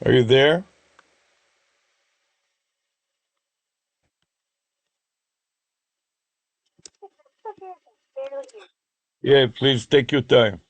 Are you there? Yeah, please take your time.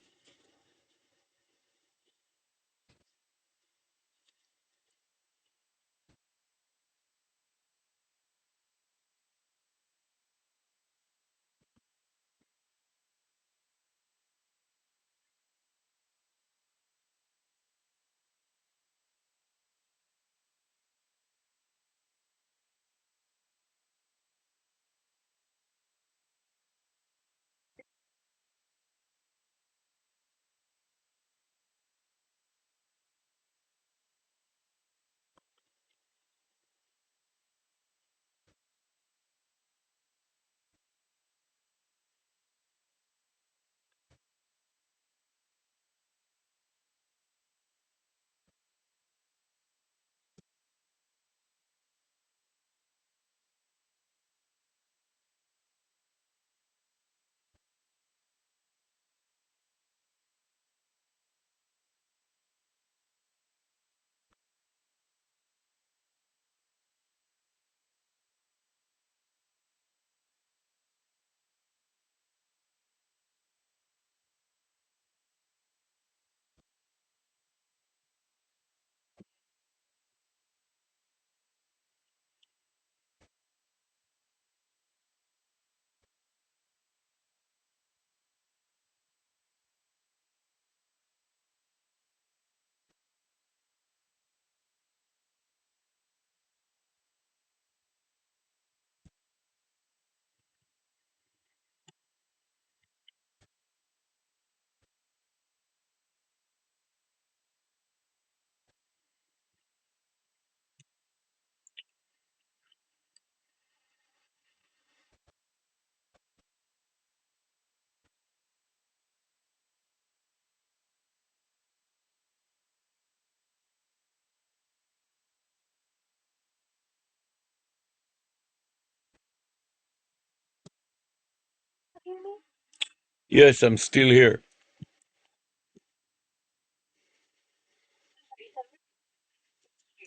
Yes, I'm still here.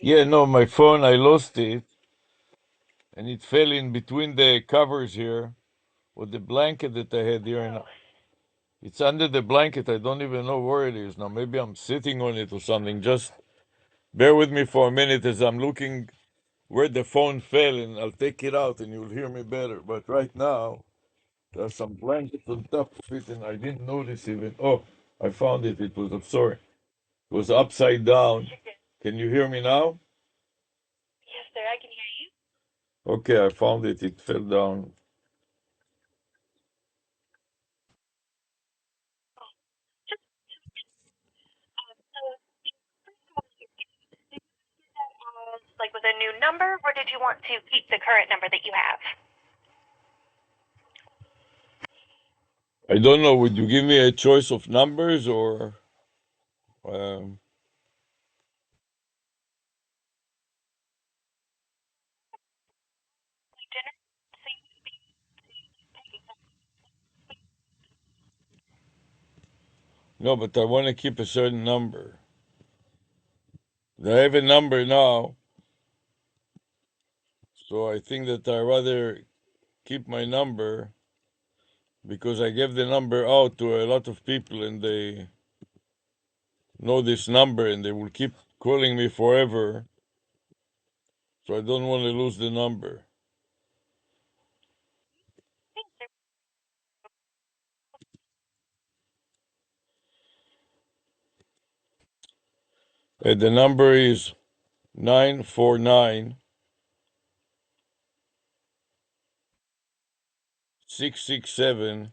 Yeah, no, my phone, I lost it and it fell in between the covers here with the blanket that I had here. And it's under the blanket. I don't even know where it is now. Maybe I'm sitting on it or something. Just bear with me for a minute as I'm looking where the phone fell and I'll take it out and you'll hear me better. But right now, there's some blankets on top of it and I didn't notice even. Oh, I found it. I'm sorry. It was upside down. Can you hear me now? Okay, I found it. It fell down. Like with a new number, or did you want to keep the current number that you have? I don't know. Would you give me a choice of numbers or? Um, Dinner? So no, but I want to keep a certain number. I have a number now, so I think that I rather keep my number because I gave the number out to a lot of people and they know this number and they will keep calling me forever. So I don't want to lose the number. The number is 949-667-3249.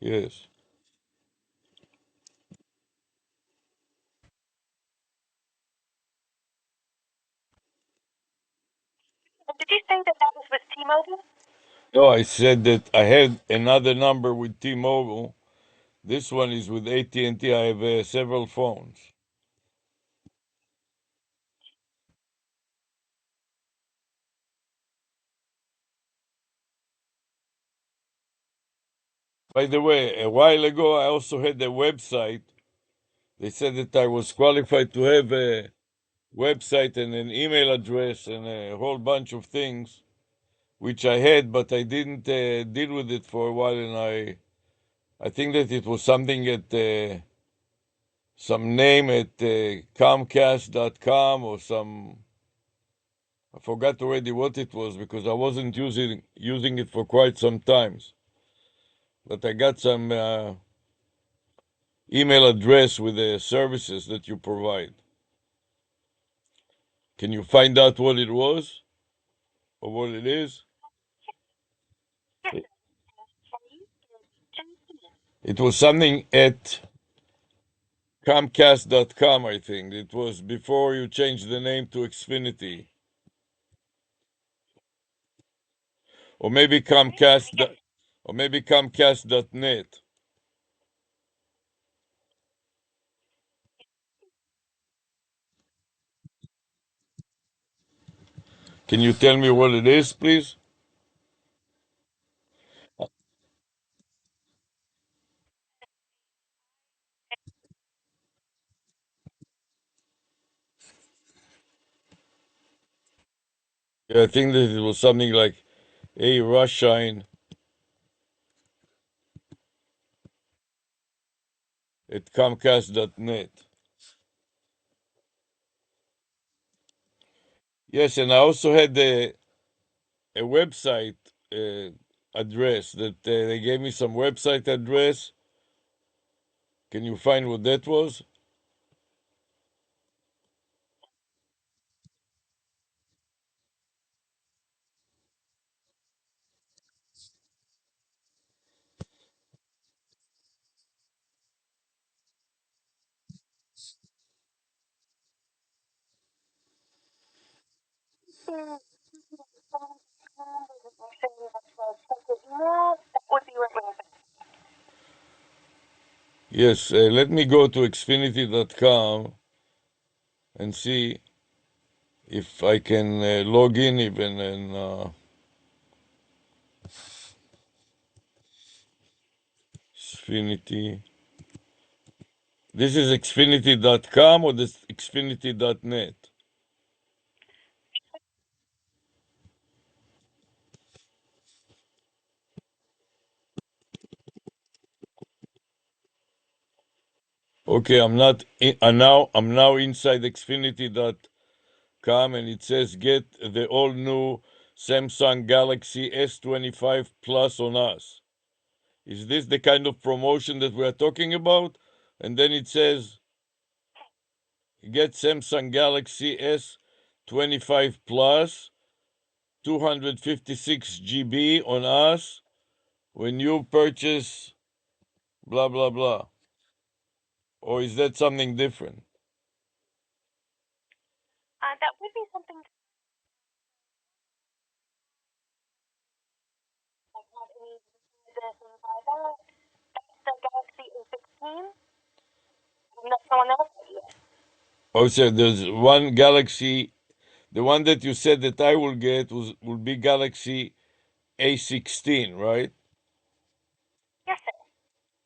Yes. did you say that that was with T-Mobile? No, I said that I had another number with T-Mobile. This one is with AT&T. I have several phones. By the way, a while ago, I also had a website. They said that I was qualified to have a website and an email address and a whole bunch of things, which I had, but I didn't deal with it for a while, and I think that it was something at some name at Comcast.com or some. I forgot already what it was because I wasn't using it for quite some times. But I got some email address with the services that you provide. Can you find out what it was or what it is? Yes, It, sir. it was something at Comcast.com, I think. It was before you changed the name to Xfinity. Or maybe Comcast, Yes. or maybe Comcast.net. Can you tell me what it is, please? Yeah, I think that it was something like ARush at Comcast.net. Yes, and I also had a website address that they gave me some website address. Can you find what that was? That would be right. Yes, let me go to Xfinity.com and see if I can log in even and Xfinity. This is Xfinity.com or this Xfinity.net? Okay, I'm now inside Xfinity.com and it says get the all new Samsung Galaxy S25 Plus on us. Is this the kind of promotion that we are talking about? And then it says get Samsung Galaxy S25 Plus 256 GB on us when you purchase blah blah blah. Or is that something different? That would be something like not any this and by that. That's the Galaxy A16, and that's the one else. Oh, so there's one Galaxy. The one that you said that I will get will be Galaxy A16, right? Yes, sir.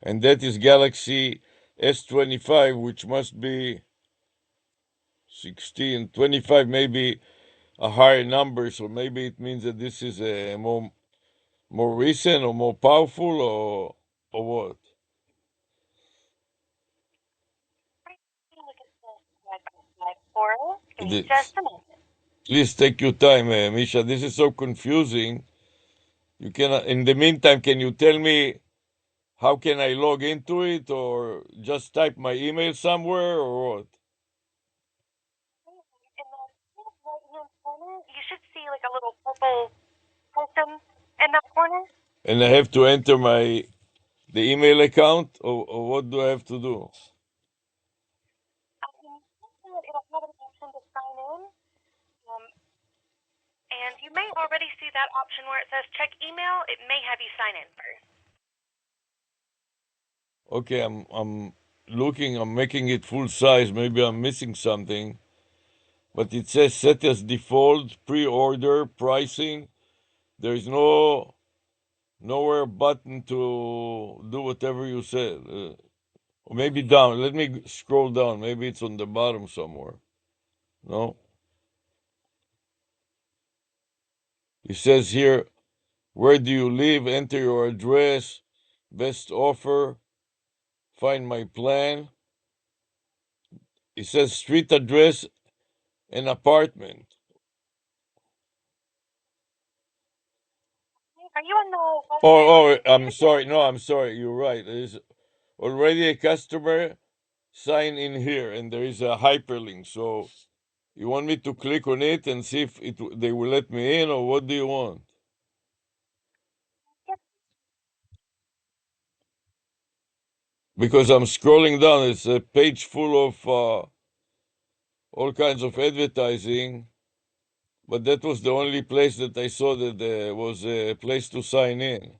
And that is Galaxy S25, which must be 16. 25 maybe a higher number, so maybe it means that this is a more recent or more powerful or what? Right. Look at this side by side for us. Give me just This, a moment. please take your time, Misha. This is so confusing. You cannot. In the meantime, can you tell me how can I log into it, or just type my email somewhere, or what? In the right hand corner, you should see like a little purple custom in that corner. And I have to enter the email account, or what do I have to do? It'll have an option to sign in. Um, and you may already see that option where it says check email. It may have you sign in first. Okay, I'm looking. I'm making it full size. Maybe I'm missing something, but it says set as default pre-order pricing. There is no nowhere button to do whatever you said. Or maybe down. Let me scroll down. Maybe it's on the bottom somewhere. No? It says here, where do you live? Enter your address, best offer, find my plan. It says street address and apartment. Are you on the Oh, website? I'm sorry. No, I'm sorry. You're right. There's already a customer sign in here, and there is a hyperlink. So you want me to click on it and see if they will let me in, or what do you want? Yes. Because I'm scrolling down, it's a page full of all kinds of advertising, but that was the only place that I saw that there was a place to sign in.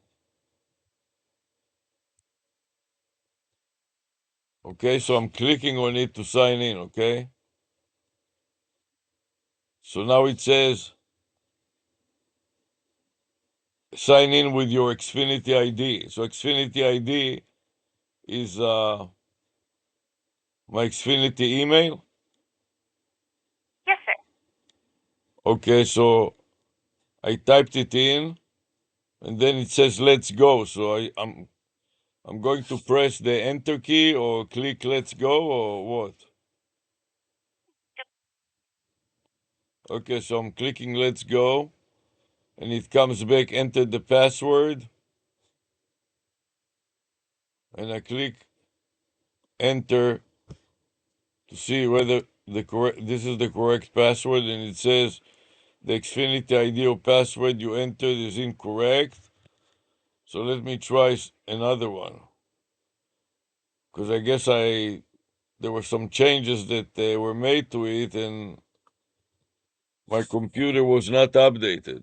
Okay, so I'm clicking on it to sign in, okay? So now it says sign in with your Xfinity ID. So Xfinity ID is my Xfinity email. Yes, sir. Okay, so I typed it in and then it says let's go. So I'm going to press the enter key or click let's go or what? Okay, so I'm clicking let's go and it comes back enter the password and I click enter to see whether the correct this is the correct password and it says the Xfinity ID or password you entered is incorrect. So let me try another one because I guess there were some changes that were made to it and my computer was not updated.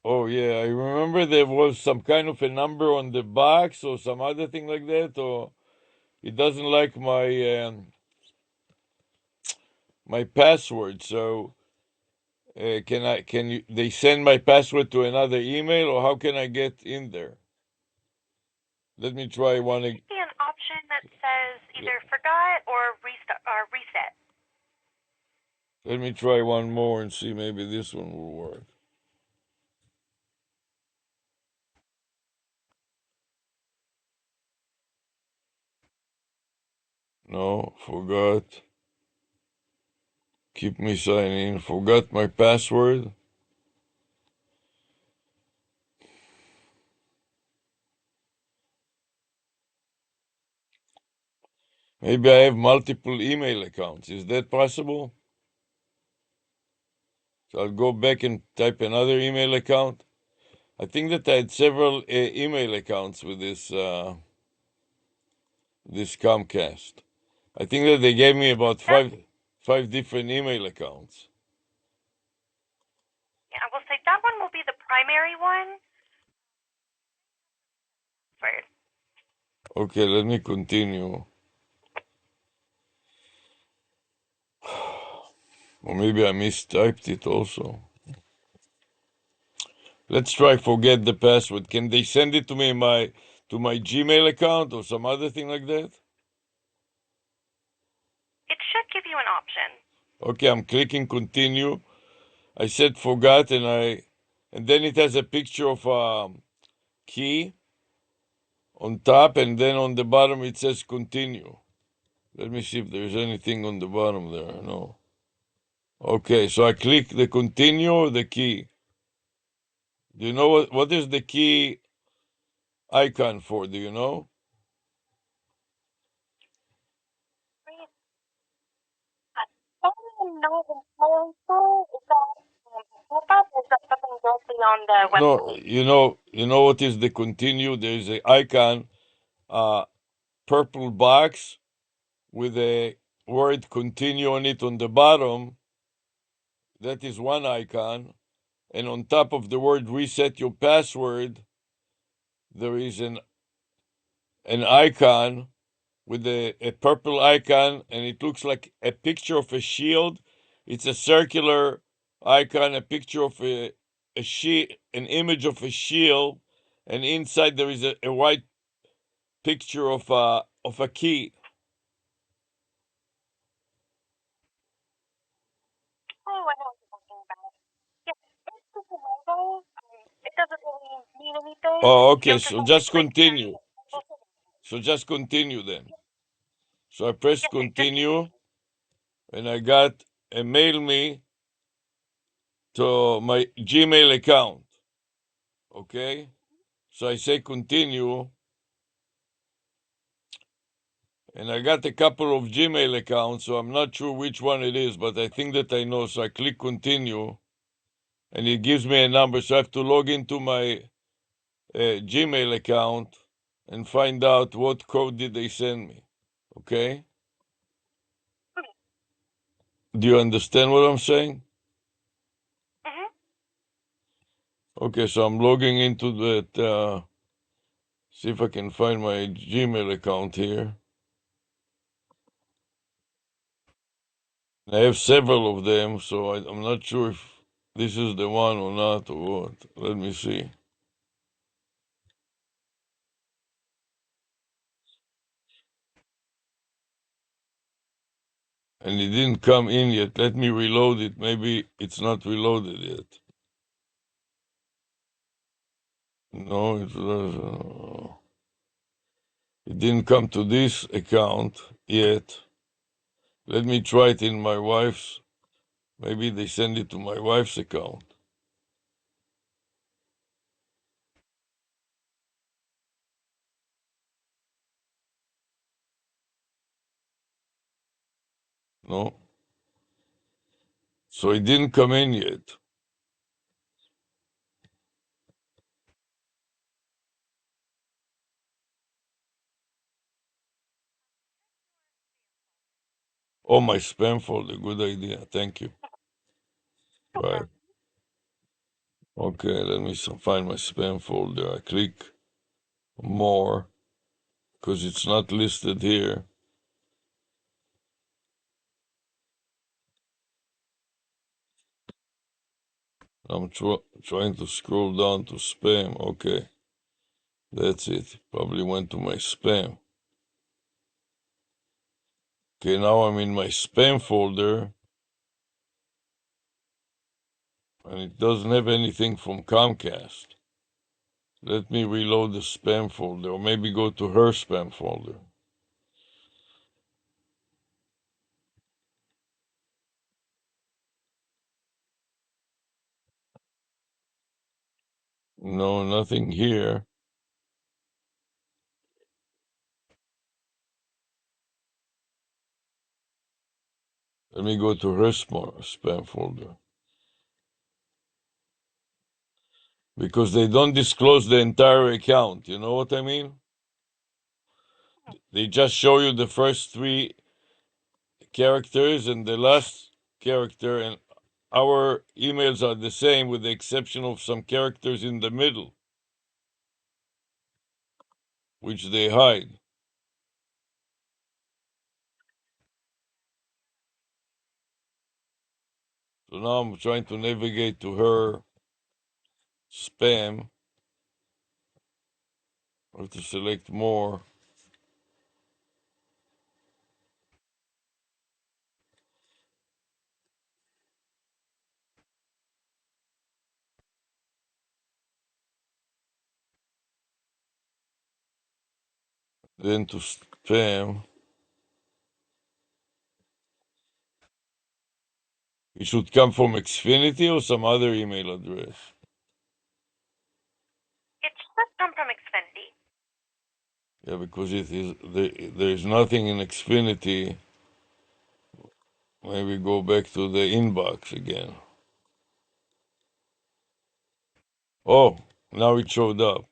Oh yeah, I remember there was some kind of a number on the box or some other thing like that, or it doesn't like my password. So can you they send my password to another email, or how can I get in there? Let me try one. Should be an option that says either forgot or restart or reset. Let me try one more and see maybe this one will work. No, forgot. Keep me signing in. Forgot my password. Maybe I have multiple email accounts. Is that possible? So I'll go back and type another email account. I think that I had several email accounts with this Comcast. I think that they gave me about That five different email accounts. yeah, I will say that one will be the primary one. First. Okay, let me continue. Or maybe I mistyped it also. Let's try forget the password. Can they send it to me to my Gmail account or some other thing like that? It should give you an option. Okay, I'm clicking continue. I said forgot and then it has a picture of a key on top and then on the bottom it says continue. Let me see if there's anything on the bottom there. No. Okay, so I click the continue or the key. Do you know what is the key icon for? Do you know? I don't know the answer. Is that pop-up or is that something directly on the No, website? you know what is the continue? There is an icon purple box with a word continue on it on the bottom. That is one icon. And on top of the word reset your password, there is an icon with a purple icon, and it looks like a picture of a shield. It's a circular icon, a picture of an image of a shield, and inside there is a white picture of a key. Oh, I know what you're talking about. Yeah, it's just a logo. It doesn't really mean anything. Oh, okay. You'll just So have to just click that. continue. So just continue then. So I press Yes, sir. Just continue, and I got a mail me to my Gmail account. Okay. So I say continue, and I got a couple of Gmail accounts, so I'm not sure which one it is, but I think that I know. So I click continue, and it gives me a number. So I have to log into my Gmail account and find out what code did they send me. Okay? Do you understand what I'm saying? mm-hmm. Okay, so I'm logging into that. See if I can find my Gmail account here. I have several of them, so I'm not sure if this is the one or not or what. Let me see. And it didn't come in yet. Let me reload it. Maybe it's not reloaded yet. No, it didn't come to this account yet. Let me try it in my wife's. Maybe they send it to my wife's account. No. So it didn't come in yet. Oh, my spam folder. Good idea. Thank you. Right. Okay, let me find my spam folder. I click more because it's not listed here. I'm trying to scroll down to spam. Okay, that's it. Probably went to my spam. Okay, now I'm in my spam folder, and it doesn't have anything from Comcast. Let me reload the spam folder, or maybe go to her spam folder. No, nothing here. Let me go to her spam folder. Because they don't disclose the entire account. You know what I mean? They just show you the first three characters and the last character, and our emails are the same with the exception of some characters in the middle, which they hide. So now I'm trying to navigate to her spam. I have to select more. Then to spam. It should come from Xfinity or some other email address. It should come from Xfinity. Yeah, because there's nothing in Xfinity. Maybe go back to the inbox again. Oh, now it showed up.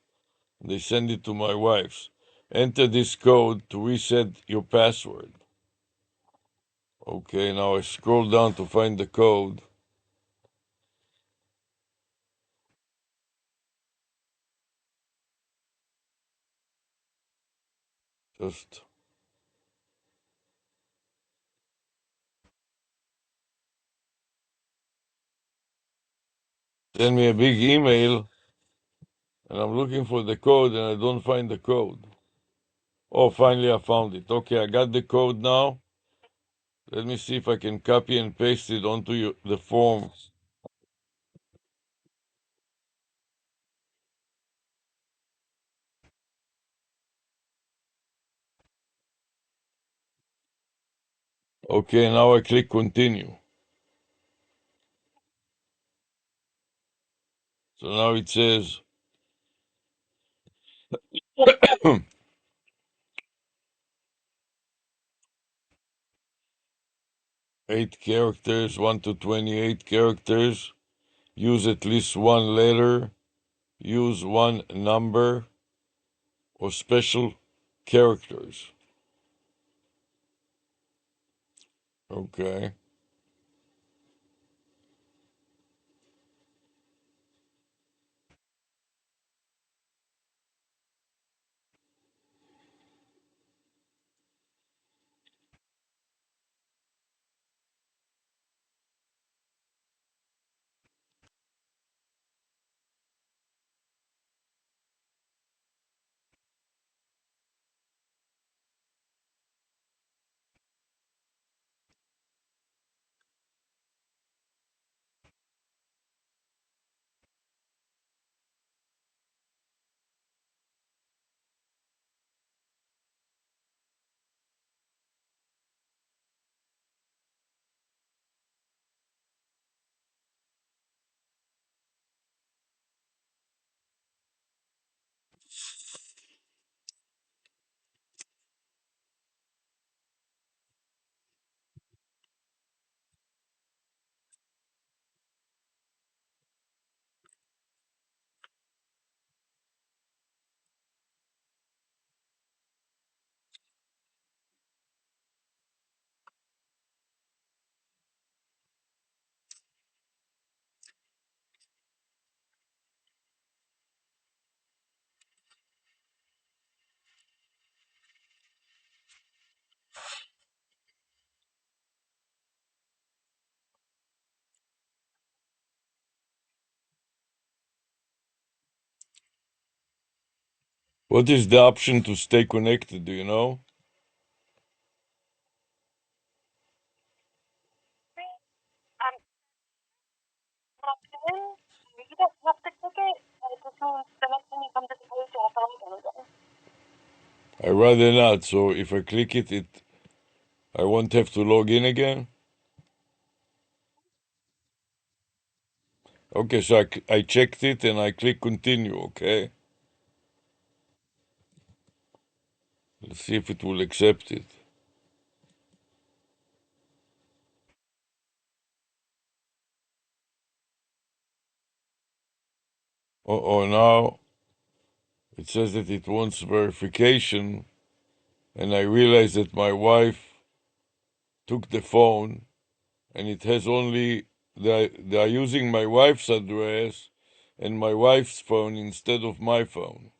They send it to my wife's. Enter this code to reset your password. Okay, now I scroll down to find the code. Just send me a big email, and I'm looking for the code and I don't find the code. Oh, finally I found it. Okay, I got the code now. Let me see if I can copy and paste it onto the form. Okay, now I click continue. So now it says 8 characters, 1 to 28 characters. Use at least one letter. Use one number or special characters. Okay. What is the option to stay connected? Do you know? Um, logged in. You don't have to click it, but it just means the next time you come to the page, you have to log in again. I rather not. So if I click it, I won't have to log in again. Okay, so I checked it and I click continue. Okay, let's see if it will accept it. Oh, now it says that it wants verification, and I realize that my wife took the phone, and it has only they are using my wife's address and my wife's phone instead of my phone.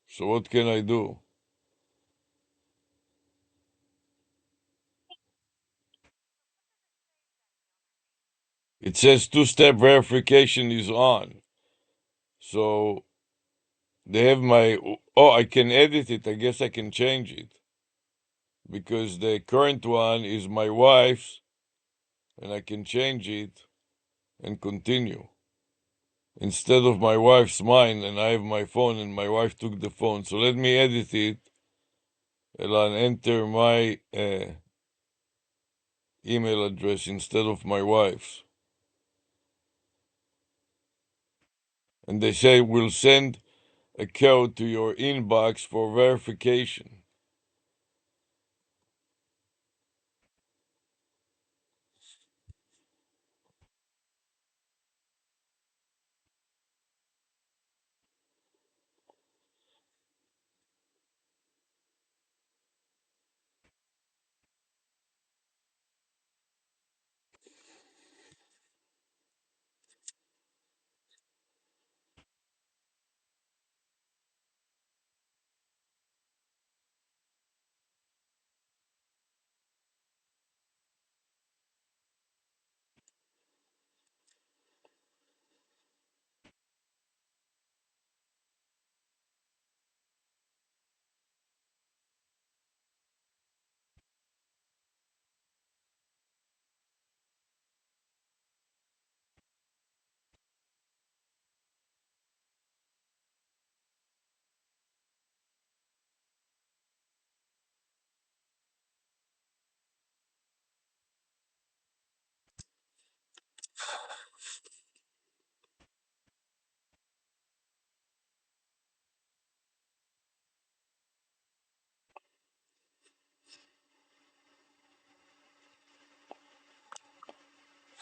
So what can I do? It says two-step verification is on. So they have my, oh, I can edit it. I guess I can change it because the current one is my wife's, and I can change it and continue. Instead of my wife's mine, and I have my phone, and my wife took the phone. So let me edit it, and I'll enter my email address instead of my wife's. And they say we'll send a code to your inbox for verification.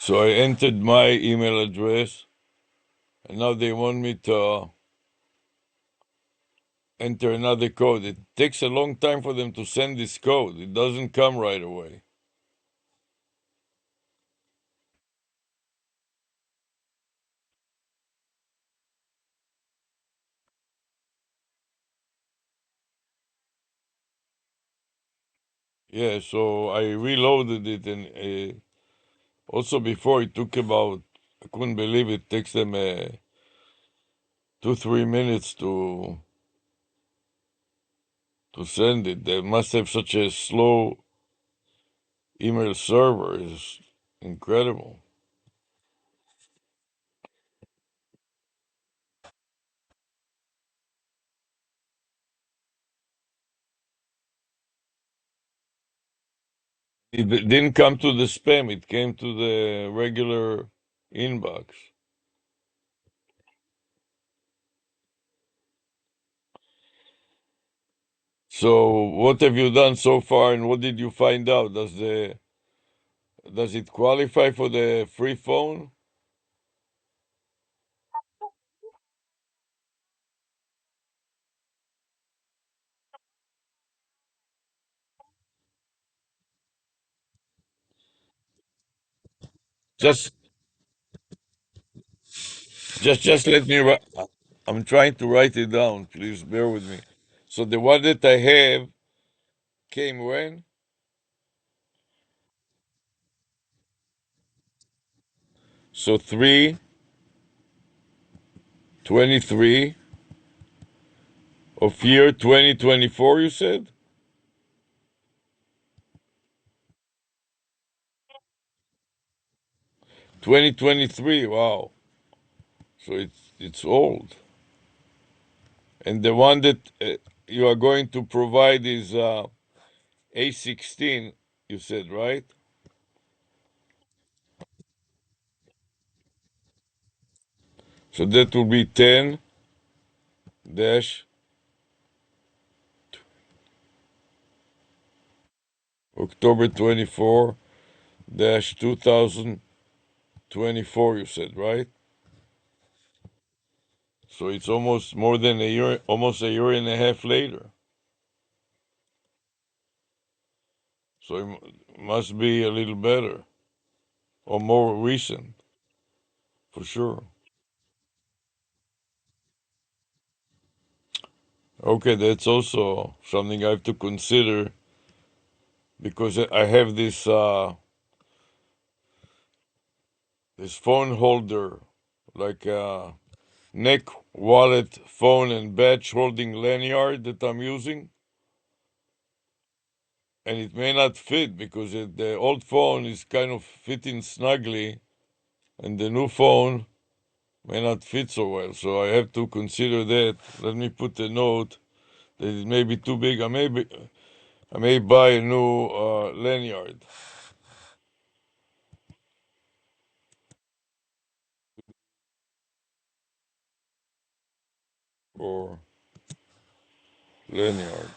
So I entered my email address, and now they want me to enter another code. It takes a long time for them to send this code. It doesn't come right away. Yeah, so I reloaded it, and also before it took about, I couldn't believe it takes them 2-3 minutes to send it. They must have such a slow email server. It's incredible. It didn't come to the spam. It came to the regular inbox. So what have you done so far, and what did you find out? Does it qualify for the free phone? Just just let me write. I'm trying to write it down. Please bear with me. So the one that I have came when? So 3/23 of year 2024. You said 2023. Wow. So it's old. And the one that you are going to provide is A16. You said right. So that will be 10 dash October 24 dash 2024. You said right. So it's almost more than a year, almost a year and a half later. So it must be a little better or more recent for sure. Okay, that's also something I have to consider because I have this phone holder, like a neck wallet phone and badge holding lanyard that I'm using, and it may not fit because the old phone is kind of fitting snugly, and the new phone may not fit so well. So I have to consider that. Let me put a note that it may be too big. I may buy a new lanyard or lanyard.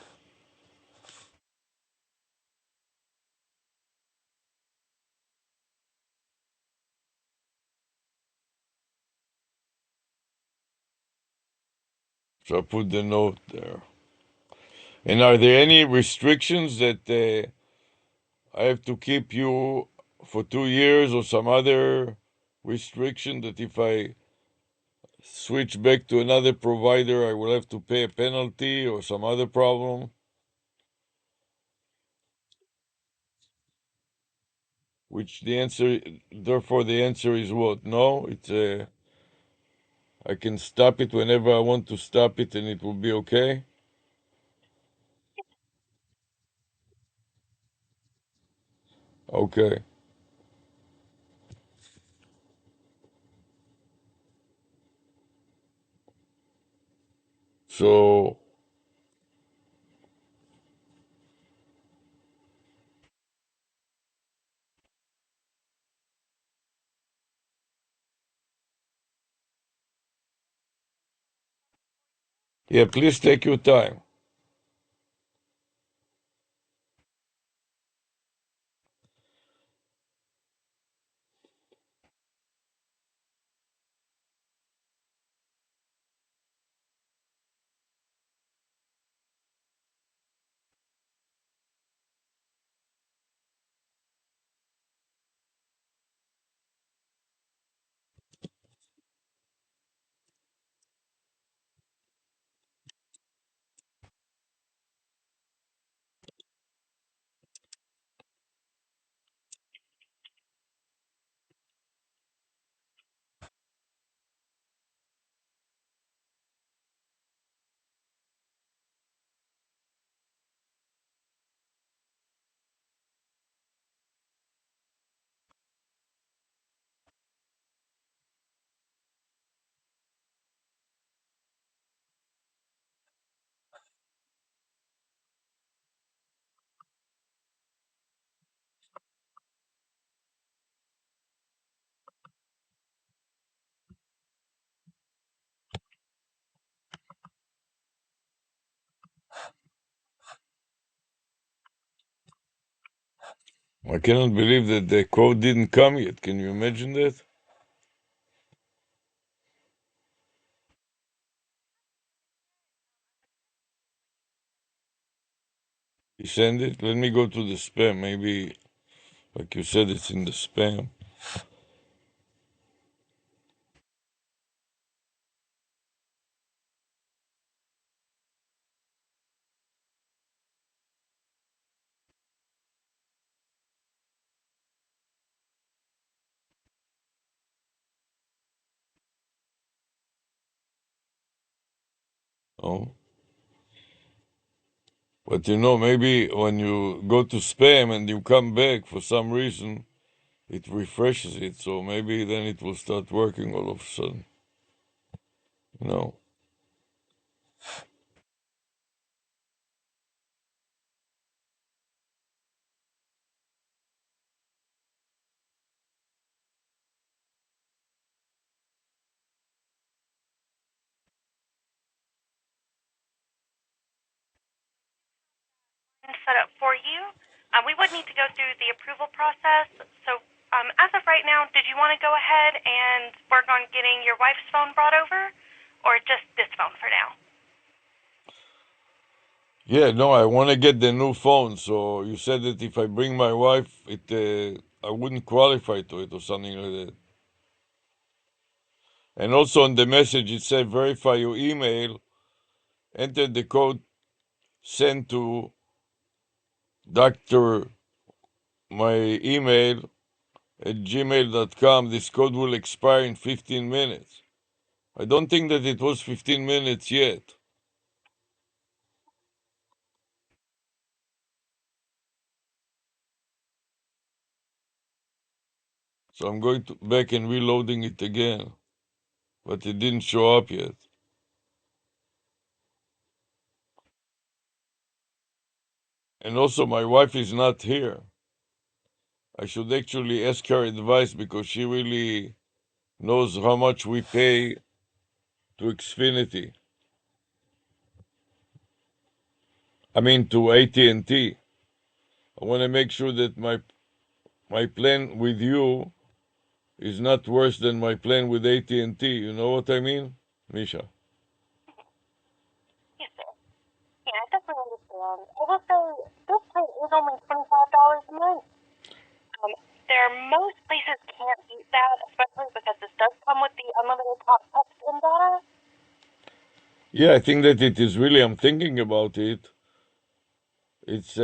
So I put the note there. And are there any restrictions that I have to keep you for 2 years or some other restriction that if I switch back to another provider, I will have to pay a penalty or some other problem? Which the answer, therefore, the answer is what? No, I can stop it whenever I want to stop it, and it will be okay. Okay, so yeah, please take your time. I cannot believe that the code didn't come yet. Can you imagine that? You send it? Let me go to the spam. Maybe, like you said, it's in the spam. Oh. But maybe when you go to spam and you come back for some reason, it refreshes it. So maybe then it will start working all of a sudden. You know. Set up for you. We would need to go through the approval process. So, as of right now, did you want to go ahead and work on getting your wife's phone brought over, or just this phone for now? Yeah, no, I want to get the new phone. So you said that if I bring my wife, I wouldn't qualify to it or something like that. And also on the message, it said verify your email, enter the code sent to Dr. my email at gmail.com. This code will expire in 15 minutes. I don't think that it was 15 minutes yet. So I'm going to back and reloading it again, but it didn't show up yet. And also, my wife is not here. I should actually ask her advice because she really knows how much we pay to Xfinity. I mean to AT&T. I want to make sure that my plan with you is not worse than my plan with AT&T. You know what I mean, Misha? Yes, sir. Yeah, I definitely understand. I will say this rate is only $25 a month. Um, there most places can't beat that, especially because this does come with the unlimited talk, text, and data. Yeah, I think that it is really. I'm thinking about it. It's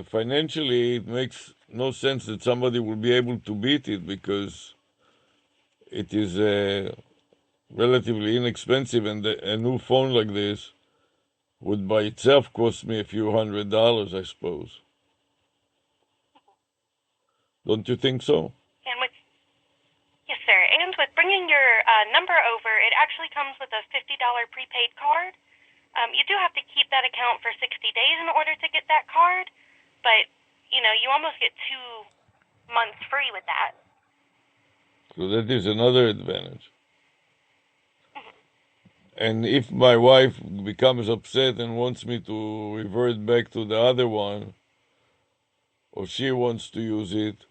financially, it makes no sense that somebody will be able to beat it because it is relatively inexpensive, and a new phone like this would by itself cost me a few $100s, I suppose. Don't you think so? And with Yes, sir. And with bringing your number over, it actually comes with a $50 prepaid card. You do have to keep that account for 60 days in order to get that card, but you almost get 2 months free with that. So that is another advantage. Mhm. And if my wife becomes upset and wants me to revert back to the other one, or she wants to use it,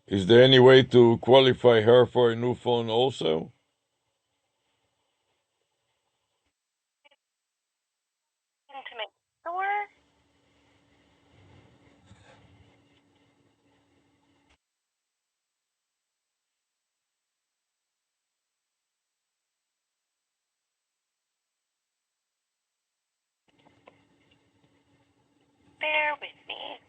is there any way to qualify her for a new phone also? And to make sure, bear with me.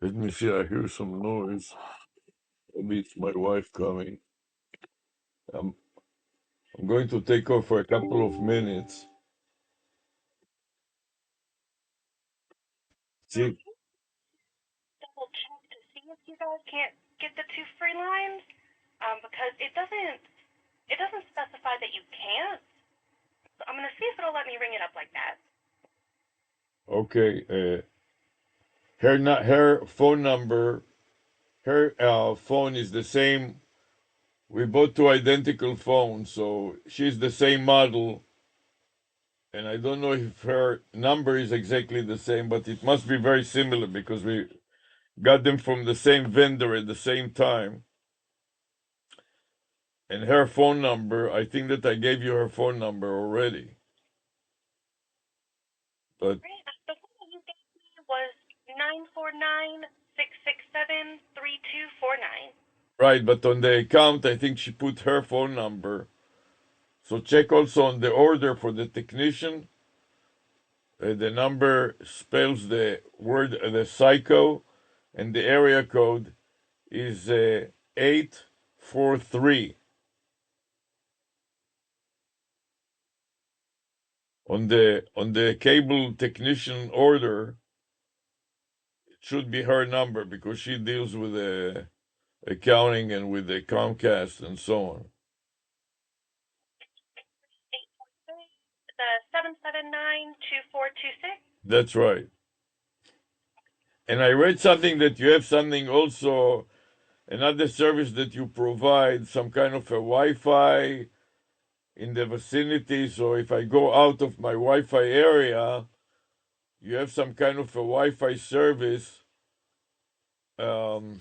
Let me see, I hear some noise. Maybe it's my wife coming. I'm, I'm going to take off for a couple of minutes. See, double check to see if you guys can't get the two free lines, because it doesn't specify that you can't. So I'm gonna see if it'll let me ring it up like that. okay, her phone number, her phone is the same. We bought two identical phones, so she's the same model, and I don't know if her number is exactly the same, but it must be very similar because we got them from the same vendor at the same time. And her phone number, I think that I gave you her phone number already. But Right. The one that you gave me was 949-667-3249. right, but on the account, I think she put her phone number. So check also on the order for the technician. The number spells the word the psycho, and the area code is 843. On the cable technician order, it should be her number because she deals with the accounting and with the Comcast and so on. 843, the 779-2426. That's right. And I read something that you have something also, another service that you provide, some kind of a Wi-Fi in the vicinity. So if I go out of my Wi-Fi area, you have some kind of a Wi-Fi service um,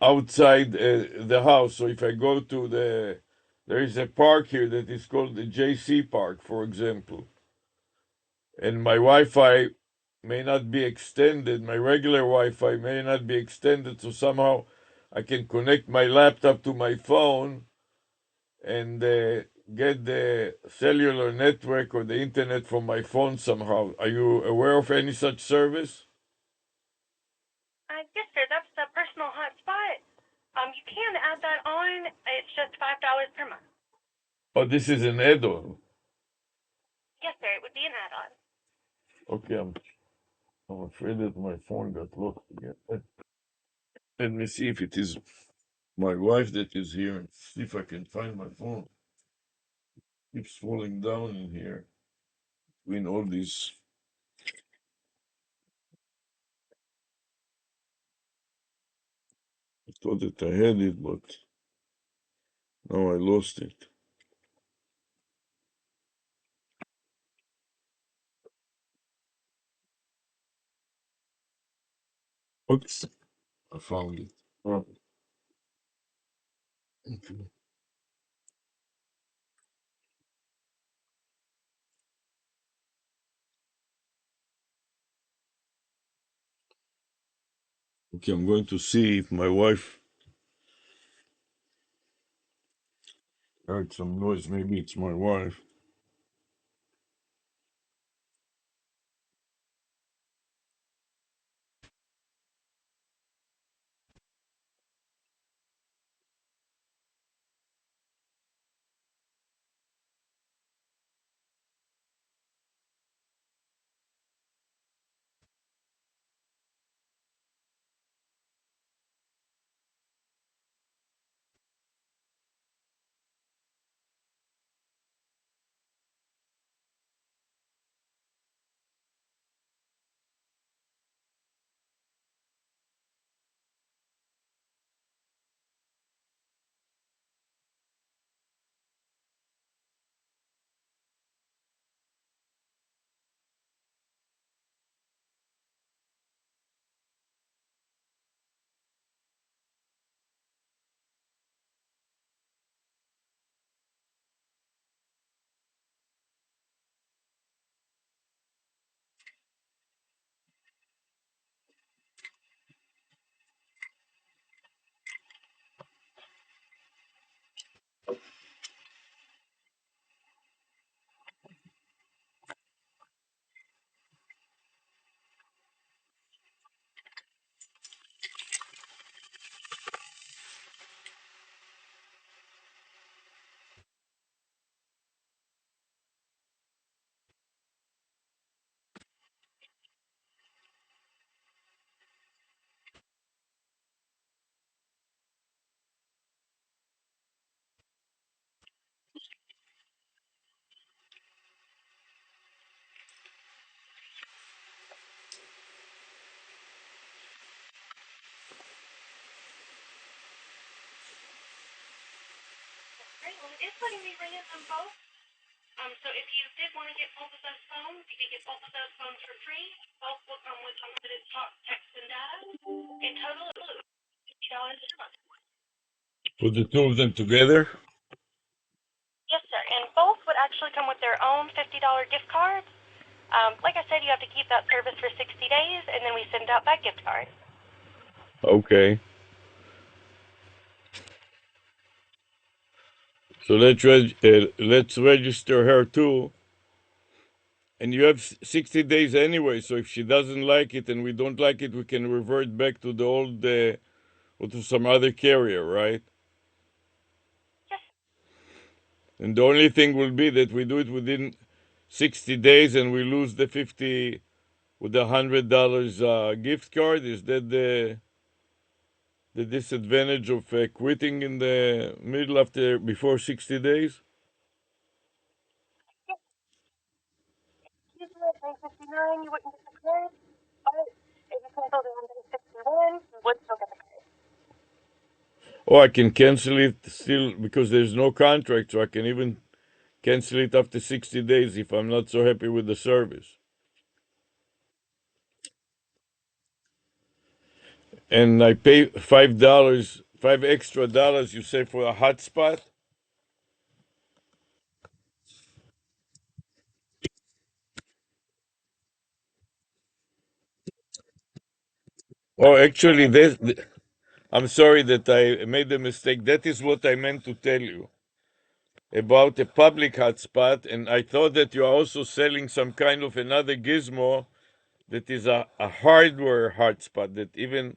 outside the house. So if I go to there is a park here that is called the JC Park, for example, and my Wi-Fi may not be extended, my regular Wi-Fi may not be extended, so somehow I can connect my laptop to my phone and get the cellular network or the internet from my phone somehow. Are you aware of any such service? Yes, sir. That's the personal hotspot. You can add that on. It's just $5 per month. Oh, this is an add-on. Yes, sir. It would be an add-on. Okay, I'm afraid that my phone got locked again. Let me see if it is my wife that is here and see if I can find my phone. Keeps falling down in here between all these. I thought that I had it, but now I lost it. Oops, I found it. Oh, okay. Okay, I'm going to see if my wife heard some noise. Maybe it's my wife. right, well, it is letting me bring in them both. So if you did want to get both of those phones, you could get both of those phones for free. Both will come with unlimited talk, text, and data. In total, it was $50 a month. For the two of them together? Yes, sir. And both would actually come with their own $50 gift cards. Like I said, you have to keep that service for 60 days, and then we send out that gift card. Okay. So let's register her too. And you have 60 days anyway, so if she doesn't like it and we don't like it, we can revert back to the old, or to some other carrier, right? Yes. And the only thing will be that we do it within 60 days and we lose the 50 with the $100 gift card. Is that the disadvantage of quitting in the middle after before 60 days? Yes. Usually at day 59, you wouldn't get the card, but if you canceled it on day 61, you would still get the card. Or I can cancel it still because there's no contract, so I can even cancel it after 60 days if I'm not so happy with the service. And I pay $5, $5 extra, you say, for a hotspot? Oh, actually, I'm sorry that I made a mistake. That is what I meant to tell you about a public hotspot. And I thought that you are also selling some kind of another gizmo that is a hardware hotspot that even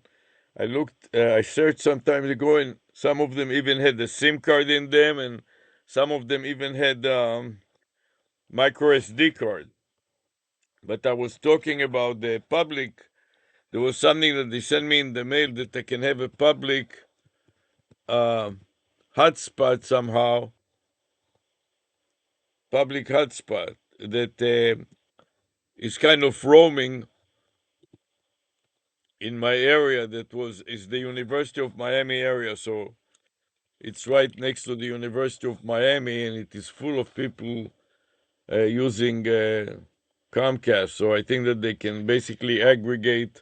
I searched some time ago, and some of them even had a SIM card in them, and some of them even had micro SD card. But I was talking about the public. There was something that they sent me in the mail that I can have a public uh, hotspot somehow, public hotspot that is kind of roaming in my area. That was is the University of Miami area, so it's right next to the University of Miami, and it is full of people using Comcast. So I think that they can basically aggregate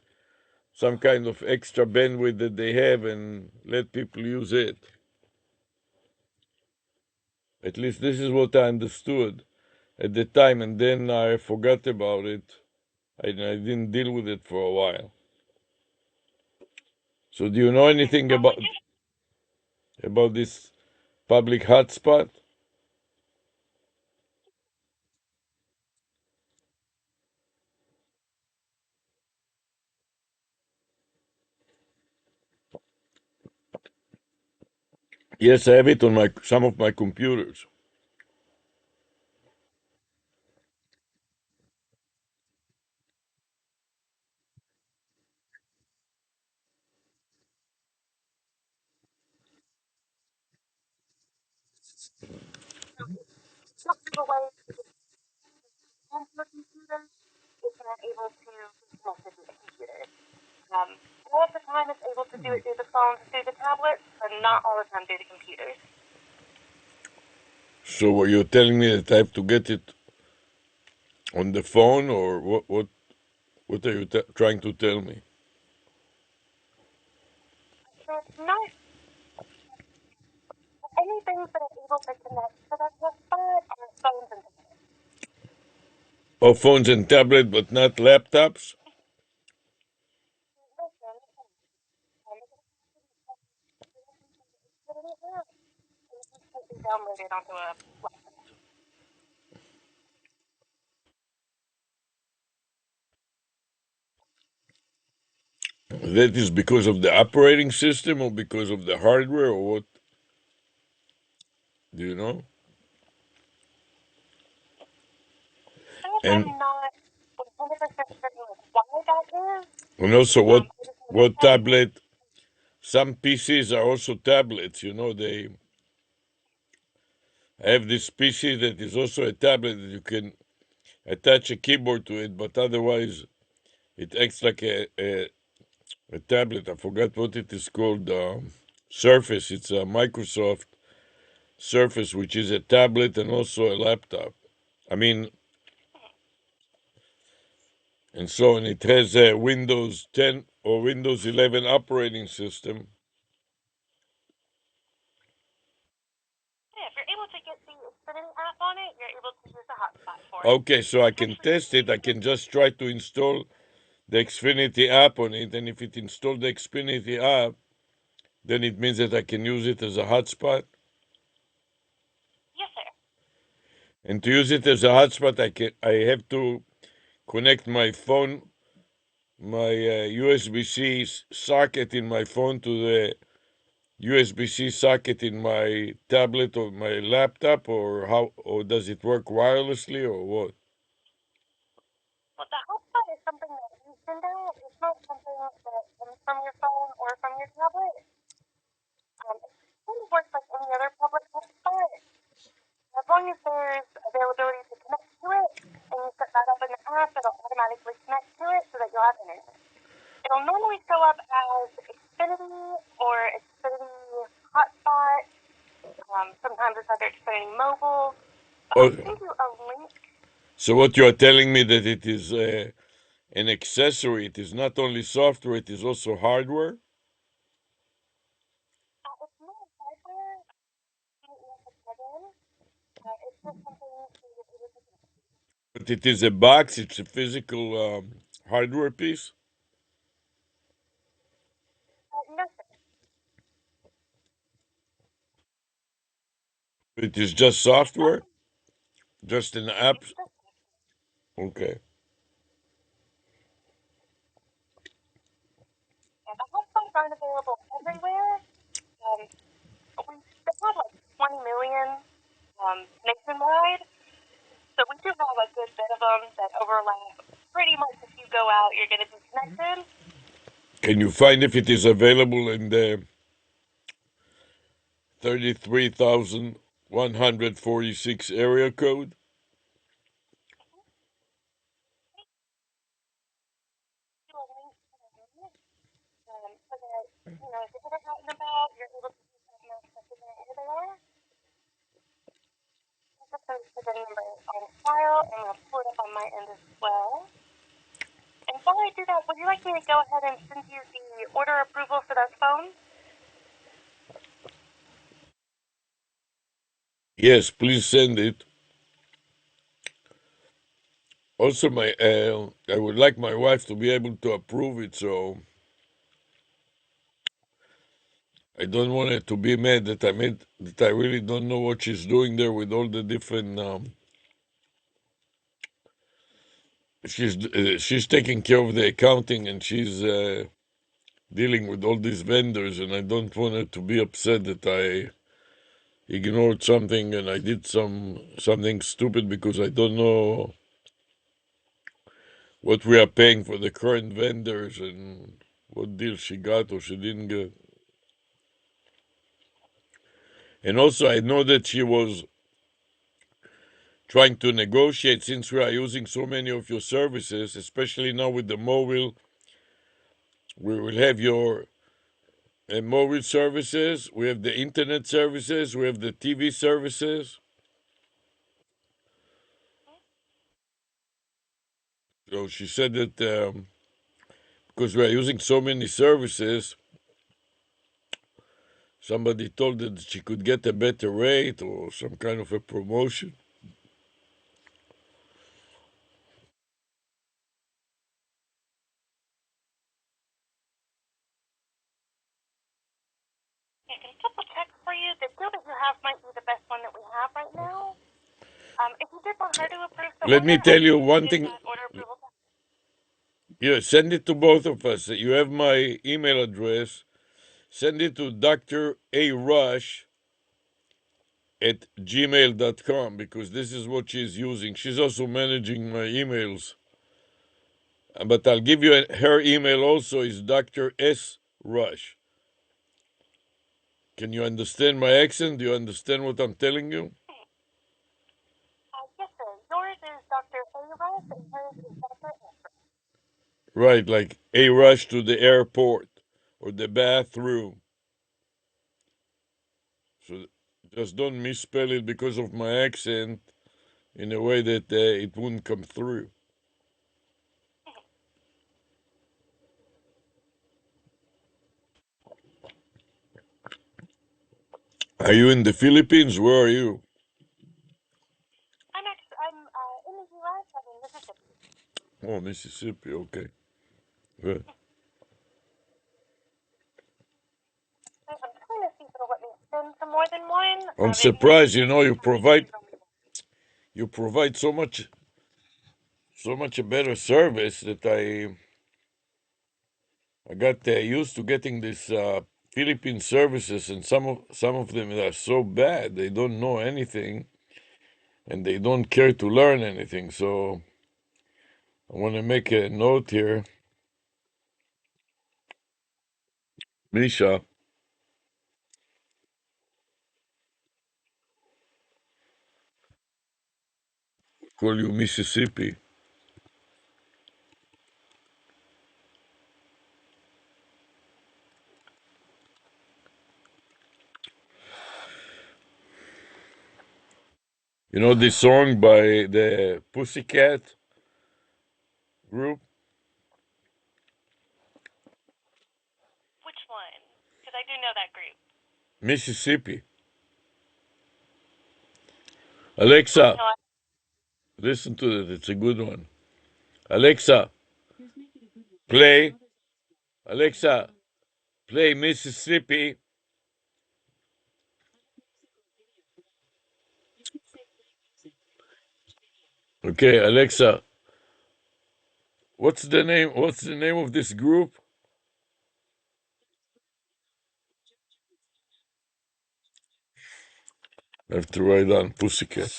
some kind of extra bandwidth that they have and let people use it. At least this is what I understood at the time, and then I forgot about it. I didn't deal with it for a while. So do you know anything about this public hotspot? Yes, I have it on my some of my computers. Some giveaway on your computer if you're not able to connect it to the computer. Um, all of the time it's able to do it through the phones, through the tablets, but not all the time through the computers. So what you're telling me that I have to get it on the phone, or what are you trying to tell me? So it's not anything that are able to connect to that hotspot are phones and tablets. Oh, phones and tablet, but not laptops. Listen, put it in there, and it's completely downloaded onto a laptop. That is because of the operating system or because of the hardware, or what? Do you know? That And I'm not 100% certain like why that is. and also I just know that what tablet? Some PCs are also tablets. They have this PC that is also a tablet that you can attach a keyboard to it, but otherwise it acts like a tablet. I forgot what it is called. Surface. It's a Microsoft surface, which is a tablet and also a laptop. I mean, and so on. It has a Windows 10 or Windows 11 operating system. Yeah, if you're able to get the Xfinity app on it, you're able to use the hotspot for it. Okay, so I It's can actually test it. I can just try to install the Xfinity app on it, and if it installed the Xfinity app, then it means that I can use it as a hotspot. yes, sir. And to use it as a hotspot, I have to connect my phone, my USB-C socket in my phone to the USB-C socket in my tablet or my laptop, or how, or does it work wirelessly or what? Well, the hotspot is something that you send out. It's not something that comes from your phone or from your tablet. It kind of works like any other public hotspot. As long as there's availability to connect to it, and you set that up in the app, it'll automatically connect to it so that you'll have internet. It'll normally show up as Xfinity or Xfinity Hotspot. Sometimes it's either Xfinity Mobile. But I'll Oh, send you a link. so what you are telling me that it is an accessory? It is not only software; it is also hardware. It's not hardware. You have to plug in. It's just something to be able to connect. But it is a box. It's a physical hardware piece. No, sir. It is just It's not. software, just an app. It's just. Okay. Yeah, the hotspots aren't available everywhere. Um, we have like 20 million nationwide. So we do have a good bit of them that overlap. Pretty much, if you go out, you're going to be connected. Can you find if it is available in the 33,146 area code? Do a link to the link, so that if you're ever out and about, you're able to use that map to figure out where they are. I'll just post the number on file, and I'll pull it up on my end as well. And while I do that, would you like me to go ahead and send you the order approval for those phones? Yes, please send it. Also, I would like my wife to be able to approve it, so I don't want her to be mad that I really don't know what she's doing there with all the different. She's taking care of the accounting and she's dealing with all these vendors, and I don't want her to be upset that I ignored something and I did something stupid because I don't know what we are paying for the current vendors and what deal she got or she didn't get. And also, I know that she was trying to negotiate since we are using so many of your services, especially now with the mobile. We will have your mobile services, we have the internet services, we have the TV services. So she said that because we are using so many services, somebody told her that she could get a better rate or some kind of a promotion. I can double check for you. The deal that you have might be the best one that we have right now. If you did want her to approve the Let order, me I tell can you just one give thing. that order approval. Yeah, send it to both of us. You have my email address. Send it to Dr. ARush at gmail.com because this is what she's using. She's also managing my emails. But I'll give you her email also is Dr. S. Rush. Can you understand my accent? Do you understand what I'm telling you? Yes, sir. Yours is Dr. A-Rush, and hers is Dr. S. Right, like a rush to the airport or the bathroom. So Just don't misspell it because of my accent in a way that it wouldn't come through. Are you in the Philippines? Where are you? I'm in the U.S. I'm in Mississippi. Oh, Mississippi. Okay. Good. I'm trying to see if it'll let me send to more than one. I'm It may surprised. You take know, some time because there's only one. you provide so much a better service that I got used to getting this Philippine services, and some of them are so bad they don't know anything and they don't care to learn anything. So I want to make a note here, Misha. Call you Mississippi. You know this song by the Pussycat group, Which one? Because I do know that group. Mississippi. Alexa, No, listen to it. It's a good one. Alexa, play. Alexa, play Mississippi. Okay, Alexa, what's the name? What's the name of this group? I have to write down Pussycat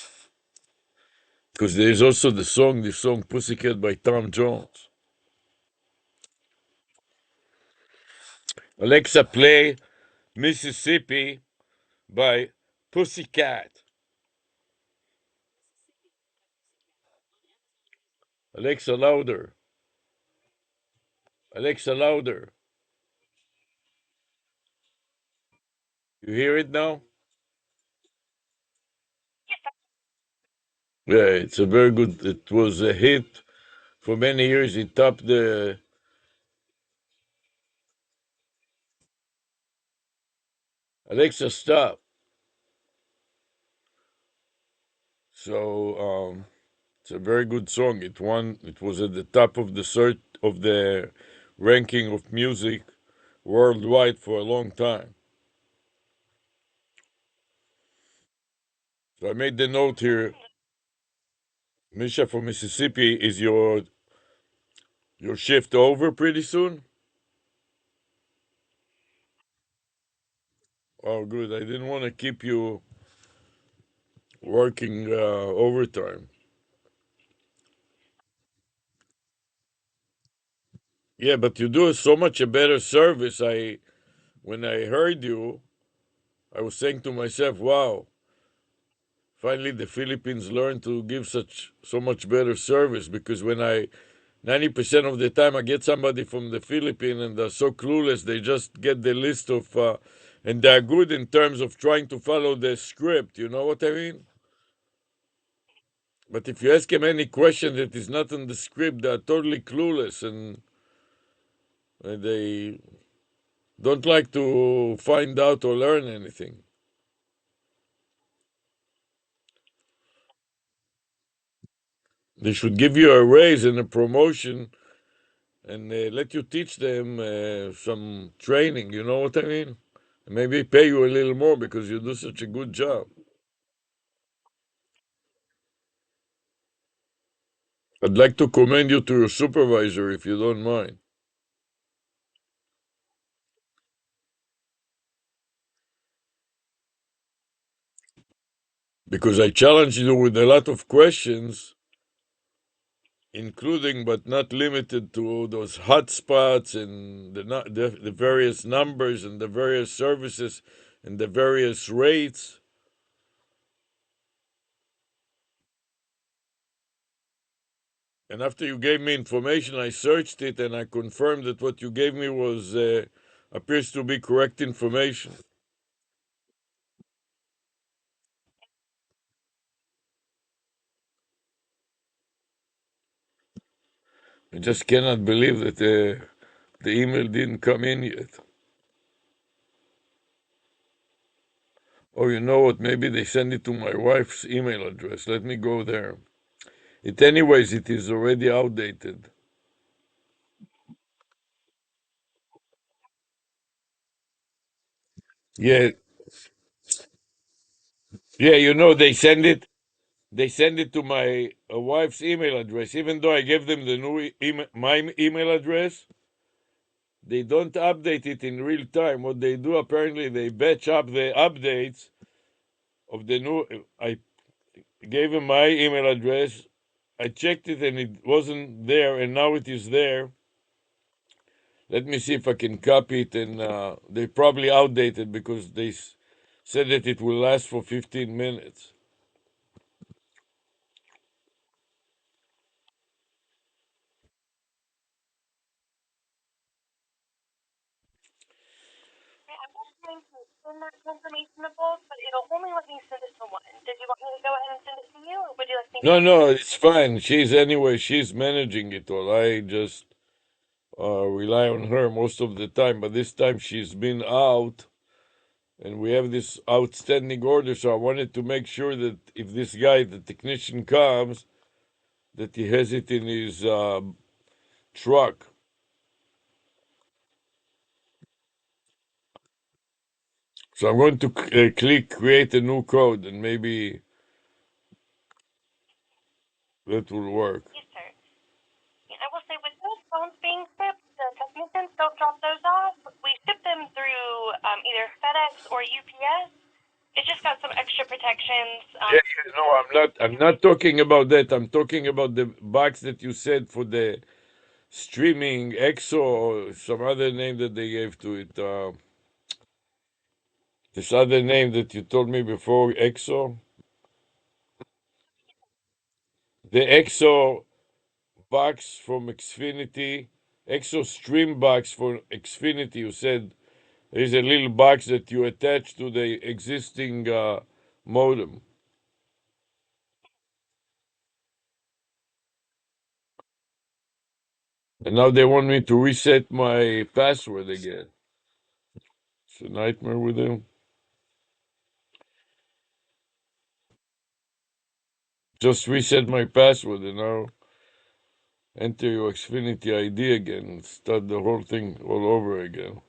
because there is also the song Pussycat by Tom Jones. Alexa, play Mississippi by Pussycat. Alexa, louder. Alexa, louder. You hear it now? Yeah, it's a very good. It was a hit for many years. It topped the. Alexa, stop. So it's a very good song. It won. It was at the top of the search of the ranking of music worldwide for a long time. So I made the note here. Misha from Mississippi, is your shift over pretty soon? Oh, good. I didn't want to keep you working overtime. Yeah, but you do so much a better service. When I heard you, I was saying to myself, "Wow, finally the Philippines learned to give so much better service." Because when I 90% of the time I get somebody from the Philippines and they're so clueless, they just get the list of, and they're good in terms of trying to follow the script. You know what I mean? But if you ask them any question that is not in the script, they're totally clueless and they don't like to find out or learn anything. They should give you a raise and a promotion and let you teach them some training. You know what I mean? Maybe pay you a little more because you do such a good job. I'd like to commend you to your supervisor if you don't mind, because I challenged you with a lot of questions, including but not limited to those hotspots and the various numbers and the various services and the various rates. And after you gave me information, I searched it and I confirmed that what you gave me was appears to be correct information. I just cannot believe that the email didn't come in yet. Oh, you know what? Maybe they send it to my wife's email address. Let me go there. Anyways, it is already outdated. Yeah, yeah. They send it to my wife's email address. Even though I gave them the new my email address, they don't update it in real time. What they do, apparently, they batch up the updates of the new. I gave them my email address. I checked it and it wasn't there, and now it is there. Let me see if I can copy it. And they probably outdated because they said that it will last for 15 minutes. Okay, I'm just going to send that confirmation of both, but it'll only let me send it to one. Did you want me to go ahead and send it to you, or would you like me to? No, no, it's fine. She's managing it all. I just rely on her most of the time, but this time she's been out, and we have this outstanding order. So I wanted to make sure that if this guy, the technician, comes, that he has it in his truck. So I'm going to click create a new code, and maybe that will work. Yes, sir. I will say with those phones being shipped, the technicians don't drop those off. We ship them through either FedEx or UPS. It's just got some extra protections. Yeah, yeah, no, I'm not talking about that. I'm talking about the box that you said for the streaming EXO or some other name that they gave to it. This other name that you told me before, EXO. The EXO box from Xfinity, EXO stream box for Xfinity. You said there is a little box that you attach to the existing modem. And now they want me to reset my password again. It's a nightmare with them. Just reset my password and now enter your Xfinity ID again and start the whole thing all over again.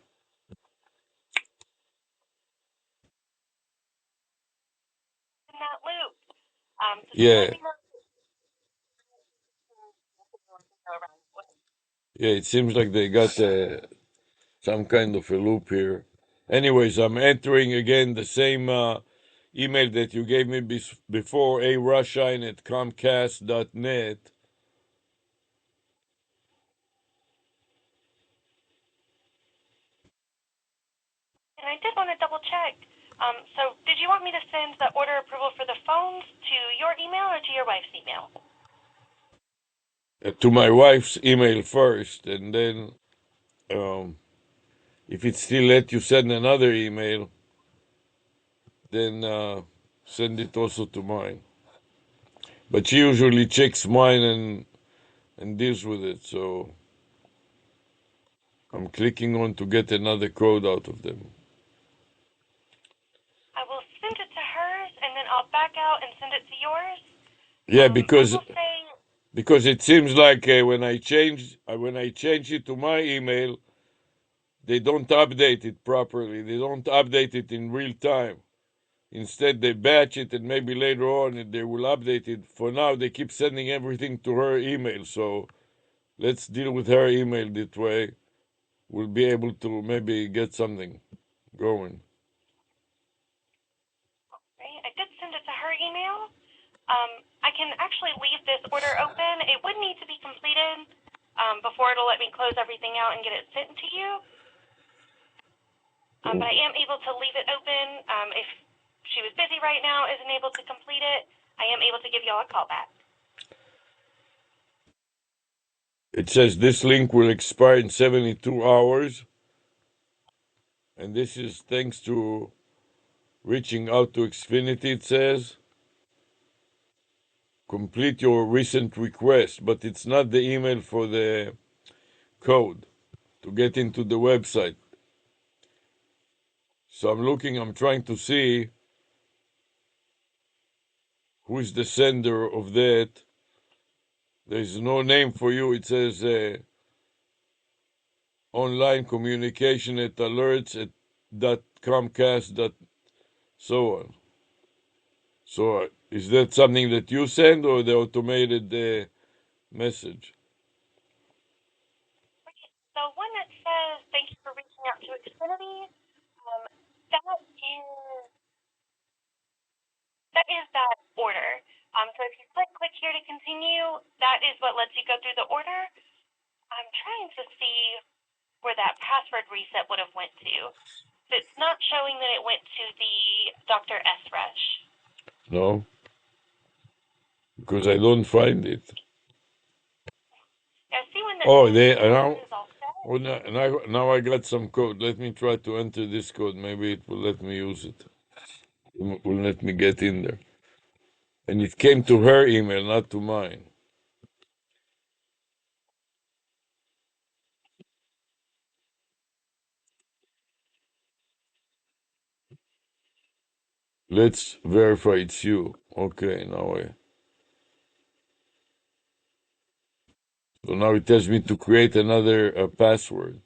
In that loop. So just let Yeah, me know around. yeah, it seems like they got some kind of a loop here. Anyways, I'm entering again the same email that you gave me before, arushine at comcast.net. And I did want to double check. So did you want me to send the order approval for the phones to your email or to your wife's email? To my wife's email first, and then um, if it still let you send another email, then send it also to mine. But she usually checks mine and deals with it, so I'm clicking on to get another code out of them. I will send it to hers, and then I'll back out and send it to yours. Yeah, I will say, because it seems like when I change it to my email, they don't update it properly. They don't update it in real time. Instead, they batch it, and maybe later on they will update it. For now, they keep sending everything to her email. So let's deal with her email that way. We'll be able to maybe get something going. right, I did send it to her email. I can actually leave this order open. It would need to be completed before it'll let me close everything out and get it sent to you. But I am able to leave it open. If she was busy right now, isn't able to complete it, I am able to give y'all a call back. It says this link will expire in 72 hours, and this is thanks to reaching out to Xfinity, it says. complete your recent request, but it's not the email for the code to get into the website. So I'm trying to see who is the sender of that. There's no name for you. It says online communication at alerts at .comcast dot so on. So is that something that you send or the automated message? The one that says thank you for reaching out to Xfinity, that is that order. So if you click here to continue, that is what lets you go through the order. I'm trying to see where that password reset would have went to. It's not showing that it went to the Dr. ARush. No, because I don't find it. I see one that Oh, says they your order now. is all set. Well, now I got some code. Let me try to enter this code. Maybe it will let me use it. It will let me get in there. And it came to her email, not to mine. Let's verify it's you. Okay, so now it tells me to create another password.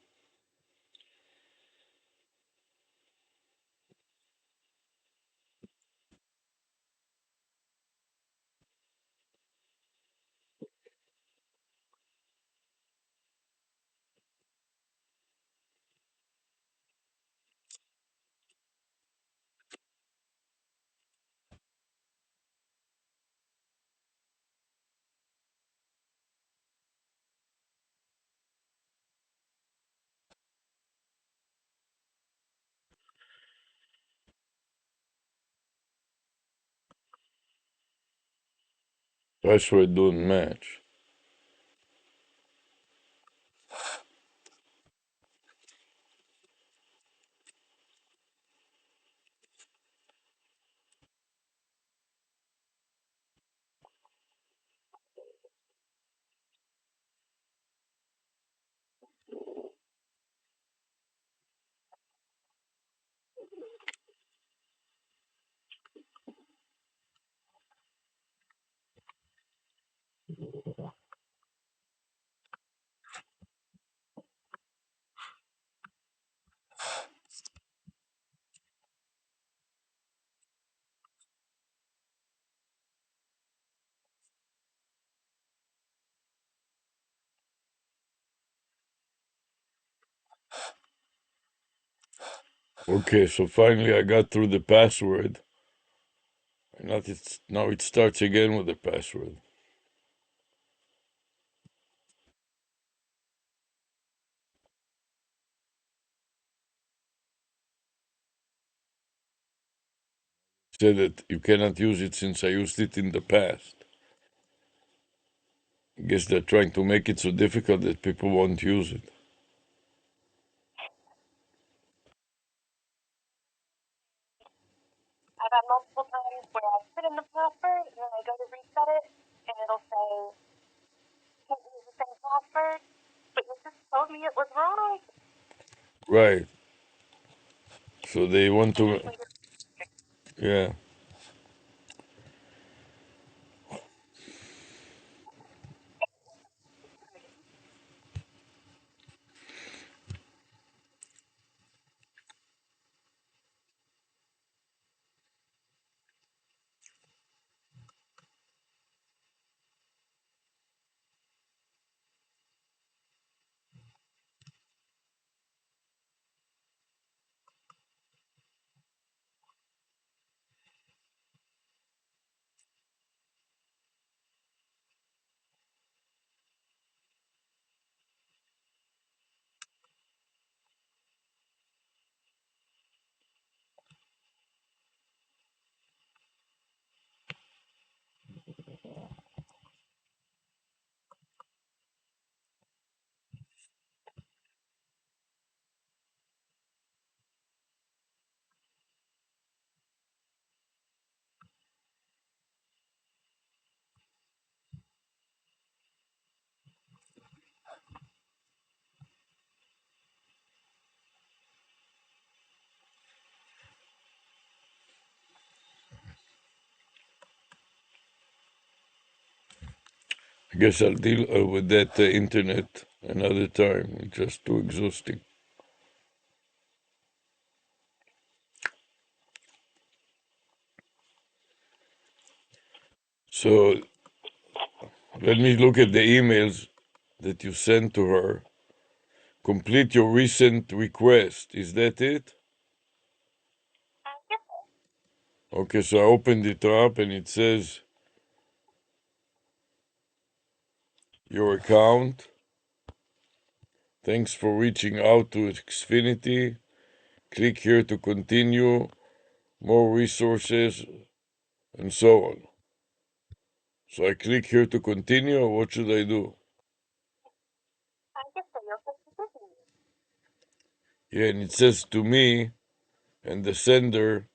Password don't match. Okay, so finally I got through the password. And now it starts again with the password. Said that you cannot use it since I used it in the past. I guess they're trying to make it so difficult that people won't use it. I've had multiple times where I put in the password and then I go to reset it and it'll say can't use the same password, but you just told me it was wrong. Right. So they want to, yeah. I guess I'll deal with that internet another time. It's just too exhausting. So let me look at the emails that you sent to her. Complete your recent request. Is that it? Yes. Okay, so I opened it up and it says your account. Thanks for reaching out to Xfinity. Click here to continue. More resources and so on. So I click here to continue, or what should I do? Yes, sir. You'll click continue. Yeah, and it says to me and the sender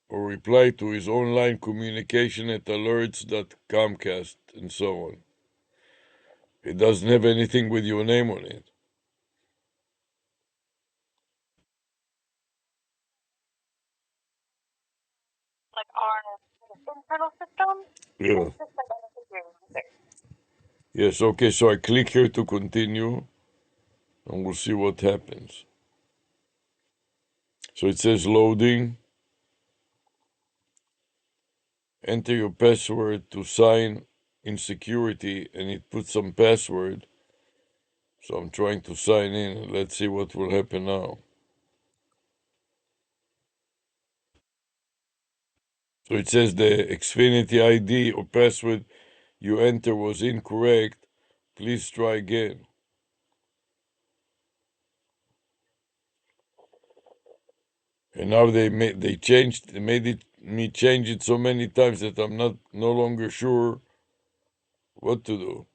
or reply to his online communication at alerts.comcast and so on. It doesn't have anything with your name on it. Like our internal system. Yeah. It's just like beneficiary user. Yes, okay, so I click here to continue and we'll see what happens. So it says loading. Enter your password to sign in security, and it puts some password. So I'm trying to sign in. Let's see what will happen now. So it says the Xfinity ID or password you enter was incorrect. Please try again. And now they made it me change it so many times that I'm not no longer sure what to do.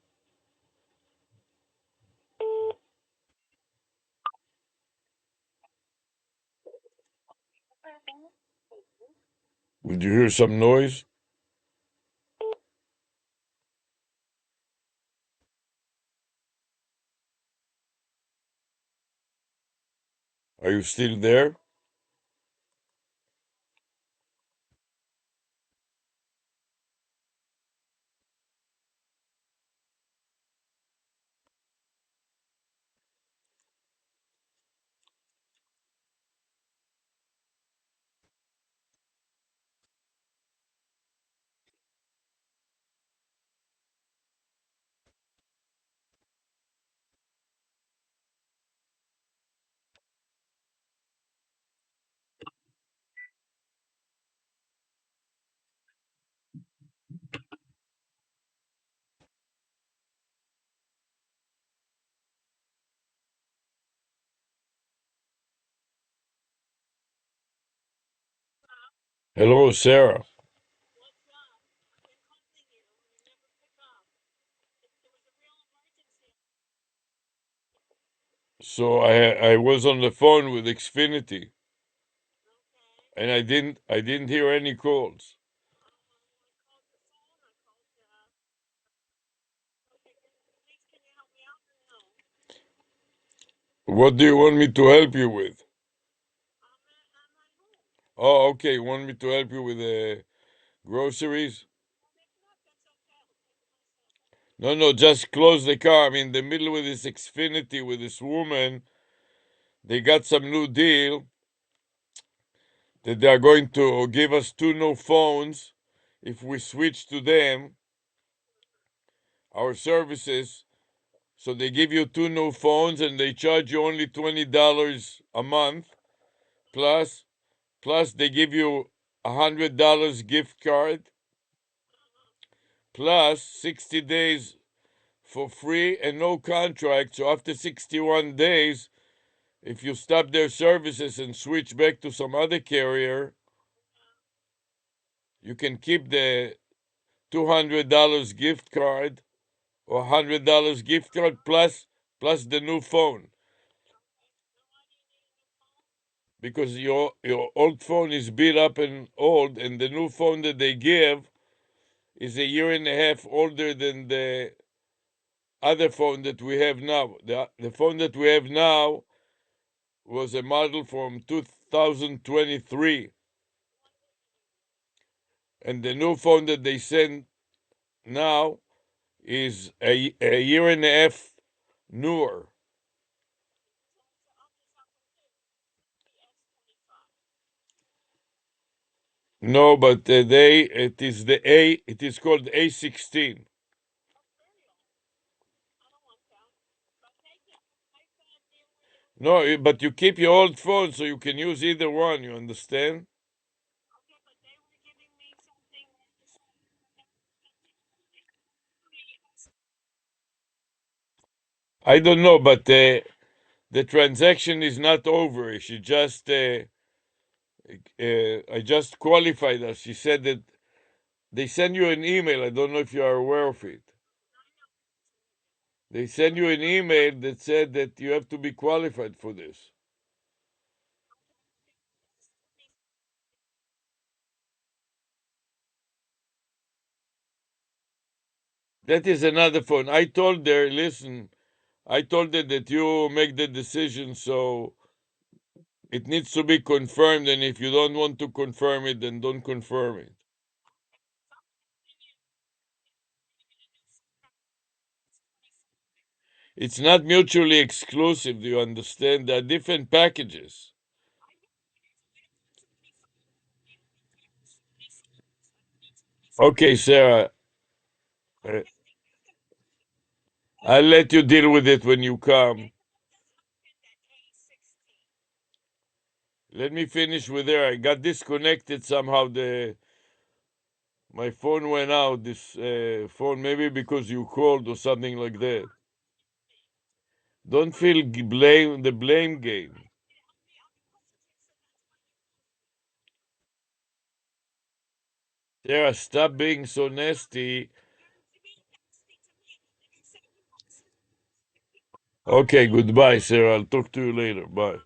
Would you hear some noise? Are you still there? Hello, Sarah. So I was on the phone with Xfinity, and I didn't hear any calls. What do you want me to help you with? Oh, okay. You want me to help you with the groceries? No, no, just close the car. I'm in the middle with this Xfinity with this woman. They got some new deal that they are going to give us two new phones if we switch to them, our services. So they give you two new phones and they charge you only $20 a month. Plus, plus they give you $100 gift card. Plus 60 days for free and no contract. So after 61 days, if you stop their services and switch back to some other carrier, you can keep the $200 gift card or $100 gift card plus the new phone. Because your old phone is beat up and old, and the new phone that they give is a year and a half older than the other phone that we have now. The phone that we have now was a model from 2023, and the new phone that they send now is a year and a half newer. No, but it is called A16. No, but you keep your old phone so you can use either one, you understand? I don't know, but the transaction is not over. I just qualified her. She said that they send you an email. I don't know if you are aware of it. They send you an email that said that you have to be qualified for this. That is another phone. I told her, listen, I told her that you make the decision, so it needs to be confirmed. And if you don't want to confirm it, then don't confirm it. It's not mutually exclusive. Do you understand? There are different packages. Okay, Sarah, uh, I'll let you deal with it when you come. Let me finish with her. I got disconnected somehow. The My phone went out. This phone, maybe because you called or something like that. Don't feel blame the blame game. Sarah, stop being so nasty. Okay, goodbye, Sarah. I'll talk to you later. Bye.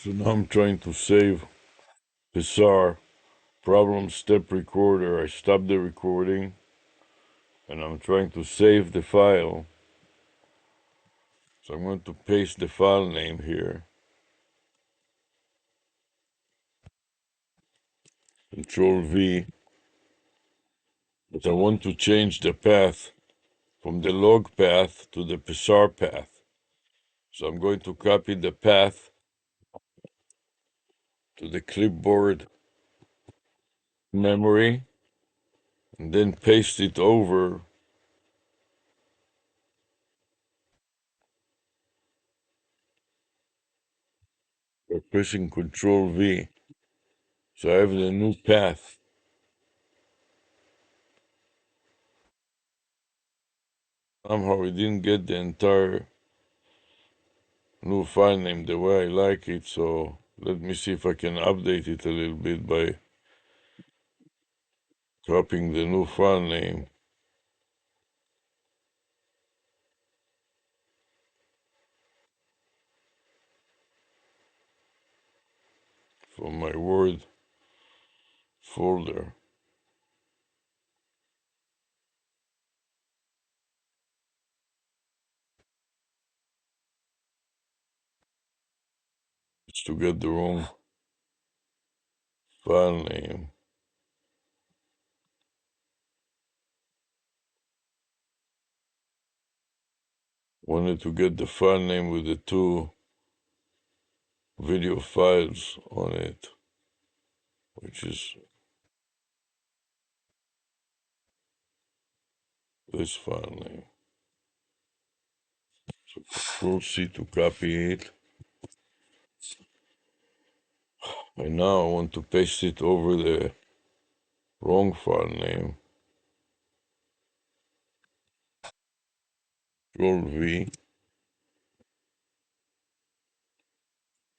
So now I'm trying to save Pixar problem step recorder. I stopped the recording and I'm trying to save the file. So I'm going to paste the file name here. Control V. But I want to change the path from the log path to the Pixar path. So I'm going to copy the path to the clipboard memory and then paste it over by pressing Control V. So I have the new path. Somehow I didn't get the entire new file name the way I like it, so let me see if I can update it a little bit by copying the new file name from my Word folder. It's to get the wrong file name. Wanted to get the file name with the two video files on it, which is this file name. So Control C to copy it. And now I want to paste it over the wrong file name. Control V.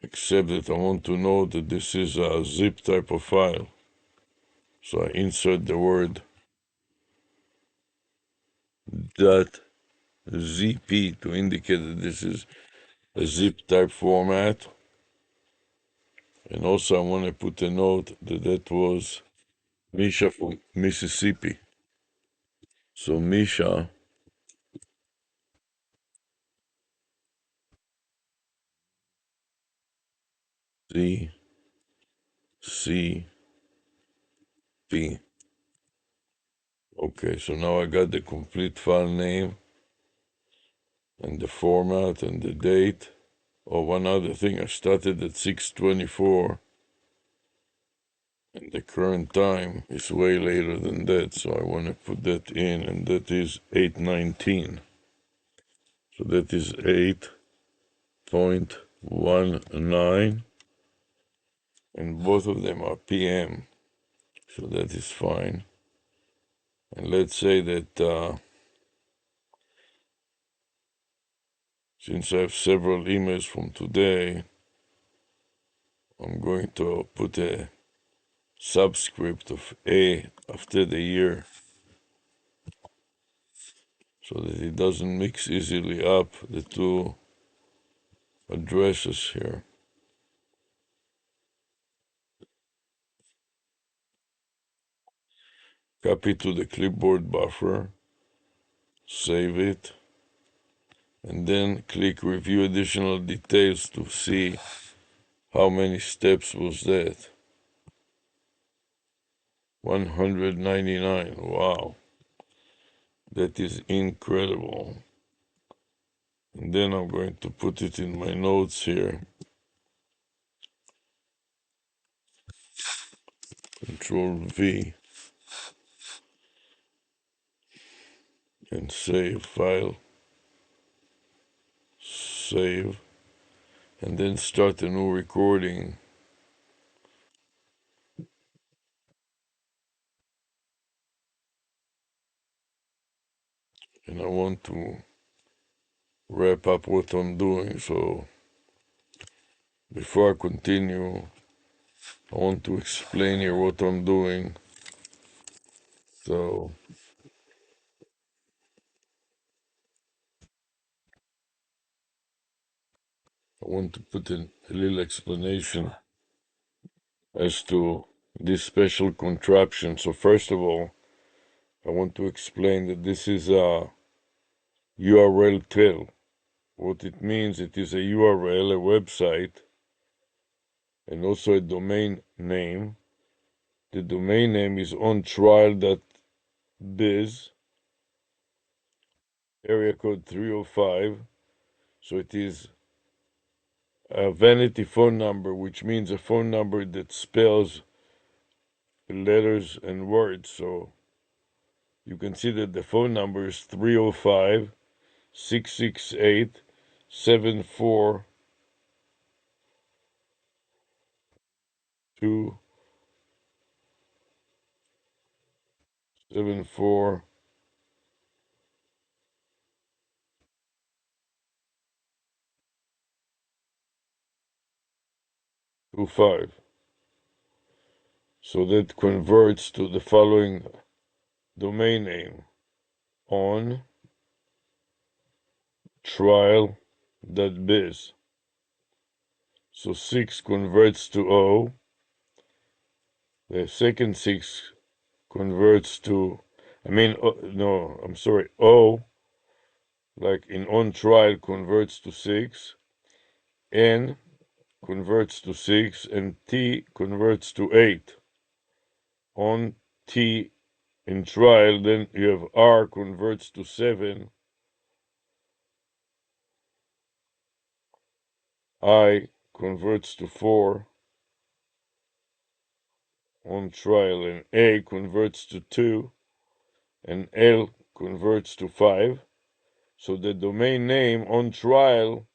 Except that I want to know that this is a zip type of file. So I insert the word .zp to indicate that this is a zip type format. And also I want to put a note that that was Misha from Mississippi. So Misha Z C P. Okay, so now I got the complete file name and the format and the date. Oh, one other thing, I started at 6:24 and the current time is way later than that, so I want to put that in, and that is 8:19. So that is 8:19, and both of them are PM, so that is fine. And let's say that since I have several emails from today, I'm going to put a subscript of A after the year so that it doesn't mix easily up the two addresses here. Copy to the clipboard buffer, save it, and then click Review Additional Details to see how many steps was that. 199. Wow, that is incredible. And then I'm going to put it in my notes here. Control V and save file, save, and then start a new recording. And I want to wrap up what I'm doing, so before I continue, I want to explain here what I'm doing. So I want to put in a little explanation as to this special contraption. So first of all, I want to explain that this is a URL tail. What it means, it is a URL, a website, and also a domain name. The domain name is ontrial.biz, area code 305. So it is a vanity phone number, which means a phone number that spells letters and words. So you can see that the phone number is 305 668 So that converts to the following domain name: on trial.biz. So 6 converts to O. The second 6 converts to, no, I'm sorry, O, like in on trial, converts to 6, N converts to 6, and T converts to 8. On T in trial, then you have R converts to 7, I converts to 4 on trial, and A converts to 2, and L converts to 5. So the domain name on trial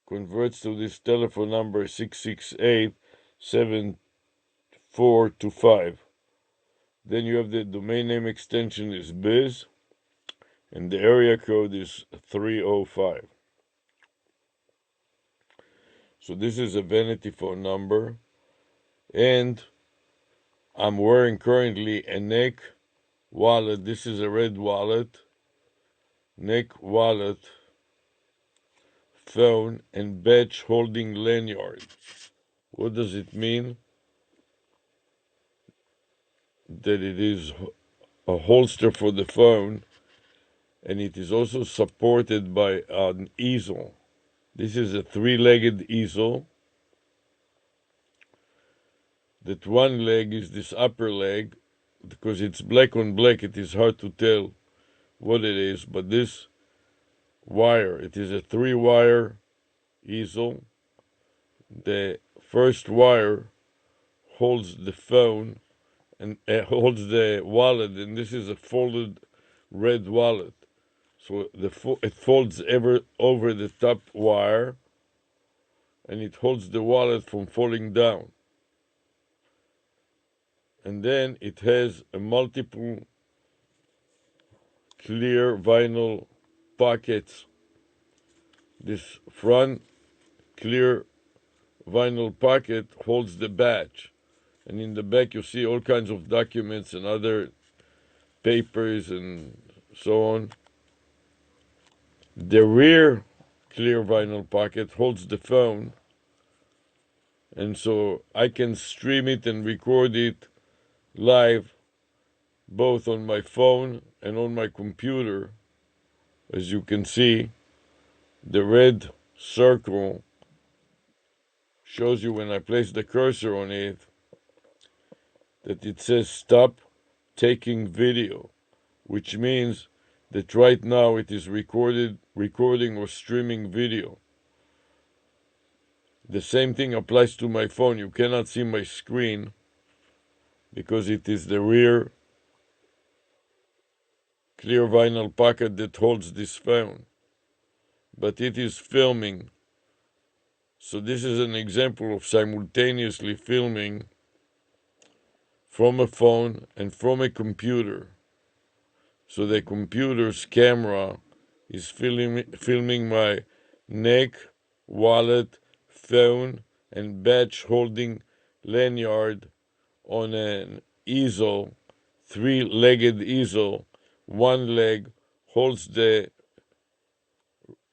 converts to this telephone number 668-7425. Then you have the domain name extension is biz, and the area code is 305. So this is a vanity phone number, and I'm wearing currently a neck wallet. This is a red wallet, neck wallet, phone, and badge holding lanyard. What does it mean? That it is a holster for the phone, and it is also supported by an easel. This is a three-legged easel. That one leg is this upper leg. Because it's black on black, it is hard to tell what it is, but this wire, it is a 3-wire easel. The first wire holds the phone and holds the wallet, and this is a folded red wallet. So it folds over the top wire, and it holds the wallet from falling down. And then it has a multiple clear vinyl pockets. This front clear vinyl pocket holds the badge, and in the back you see all kinds of documents and other papers and so on. The rear clear vinyl pocket holds the phone, and so I can stream it and record it live both on my phone and on my computer. As you can see, the red circle shows you when I place the cursor on it that it says stop taking video, which means that right now it is recording or streaming video. The same thing applies to my phone. You cannot see my screen because it is the rear clear vinyl pocket that holds this phone, but it is filming. So this is an example of simultaneously filming from a phone and from a computer. So the computer's camera is filming my neck, wallet, phone, and badge holding lanyard on an easel, 3-legged easel. One leg holds the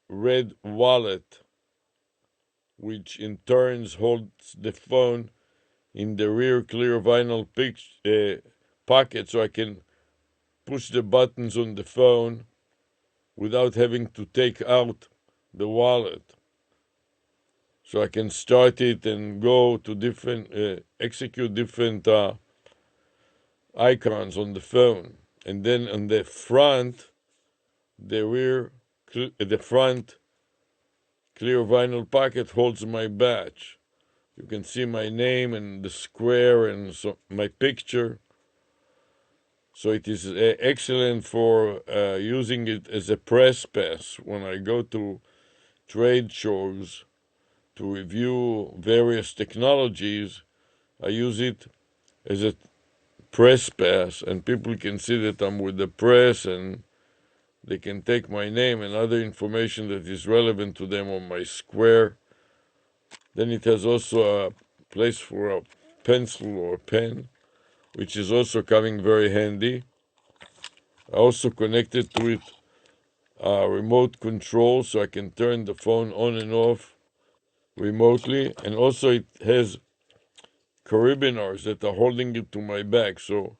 red wallet, which in turns holds the phone in the rear clear vinyl pocket, so I can push the buttons on the phone without having to take out the wallet. So I can start it and go to execute different icons on the phone. And then on the front, the front clear vinyl pocket holds my badge. You can see my name and the square and my picture. So it is excellent for using it as a press pass when I go to trade shows to review various technologies. I use it as a press pass, and people can see that I'm with the press, and they can take my name and other information that is relevant to them on my square. Then it has also a place for a pencil or pen, which is also coming very handy. I also connected to it a remote control, so I can turn the phone on and off remotely. And also it has carabiners that are holding it to my back. So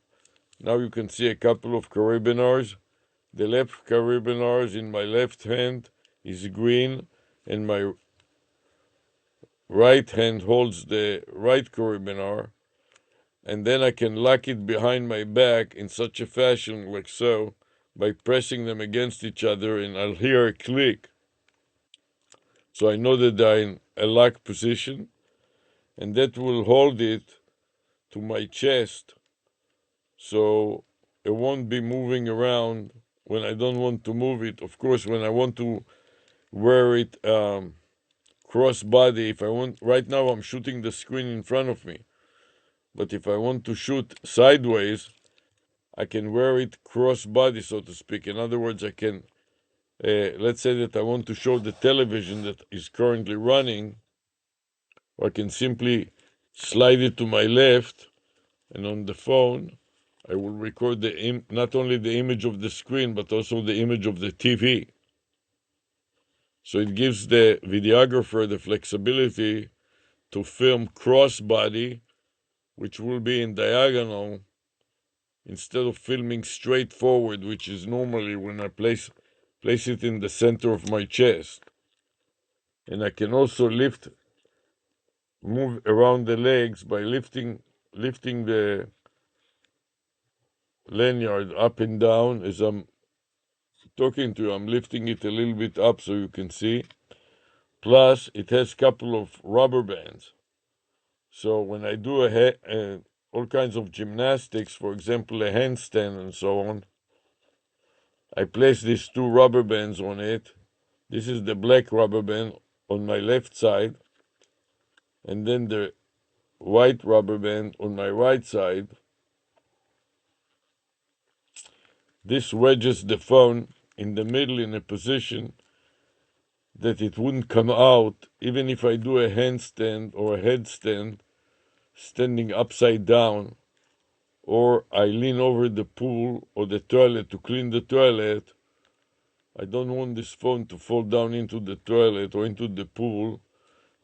now you can see a couple of carabiners. The left carabiners in my left hand is green, and my right hand holds the right carabiner. And then I can lock it behind my back in such a fashion, like so, by pressing them against each other, and I'll hear a click. So I know that they're in a lock position, and that will hold it to my chest, so it won't be moving around when I don't want to move it. Of course, when I want to wear it cross body, if I want, right now I'm shooting the screen in front of me, but if I want to shoot sideways, I can wear it cross body, so to speak. In other words, I can, let's say that I want to show the television that is currently running, or I can simply slide it to my left, and on the phone, I will record not only the image of the screen, but also the image of the TV. So it gives the videographer the flexibility to film cross-body, which will be in diagonal, instead of filming straight forward, which is normally when I place it in the center of my chest. And I can also move around the legs by lifting the lanyard up and down as I'm talking to you. I'm lifting it a little bit up so you can see. Plus, it has a couple of rubber bands. So when I do all kinds of gymnastics, for example, a handstand and so on, I place these two rubber bands on it. This is the black rubber band on my left side, and then the white rubber band on my right side. This wedges the phone in the middle in a position that it wouldn't come out, even if I do a handstand or a headstand standing upside down, or I lean over the pool or the toilet to clean the toilet. I don't want this phone to fall down into the toilet or into the pool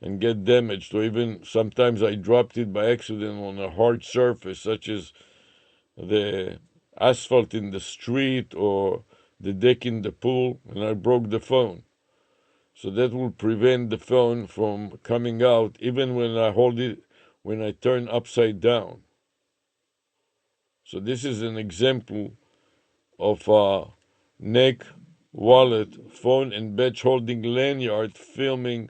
and get damaged, or even sometimes I dropped it by accident on a hard surface, such as the asphalt in the street or the deck in the pool, and I broke the phone. So that will prevent the phone from coming out even when I hold it, when I turn upside down. So this is an example of a neck, wallet, phone, and badge holding lanyard filming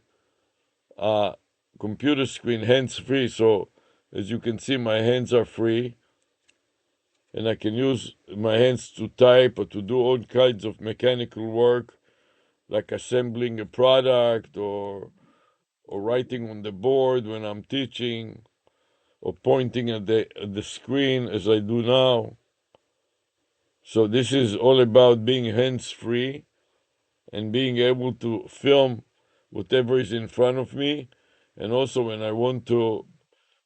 a computer screen hands free. So as you can see, my hands are free, and I can use my hands to type or to do all kinds of mechanical work, like assembling a product or writing on the board when I'm teaching, or pointing at the screen as I do now. So this is all about being hands-free and being able to film whatever is in front of me. And also when I want to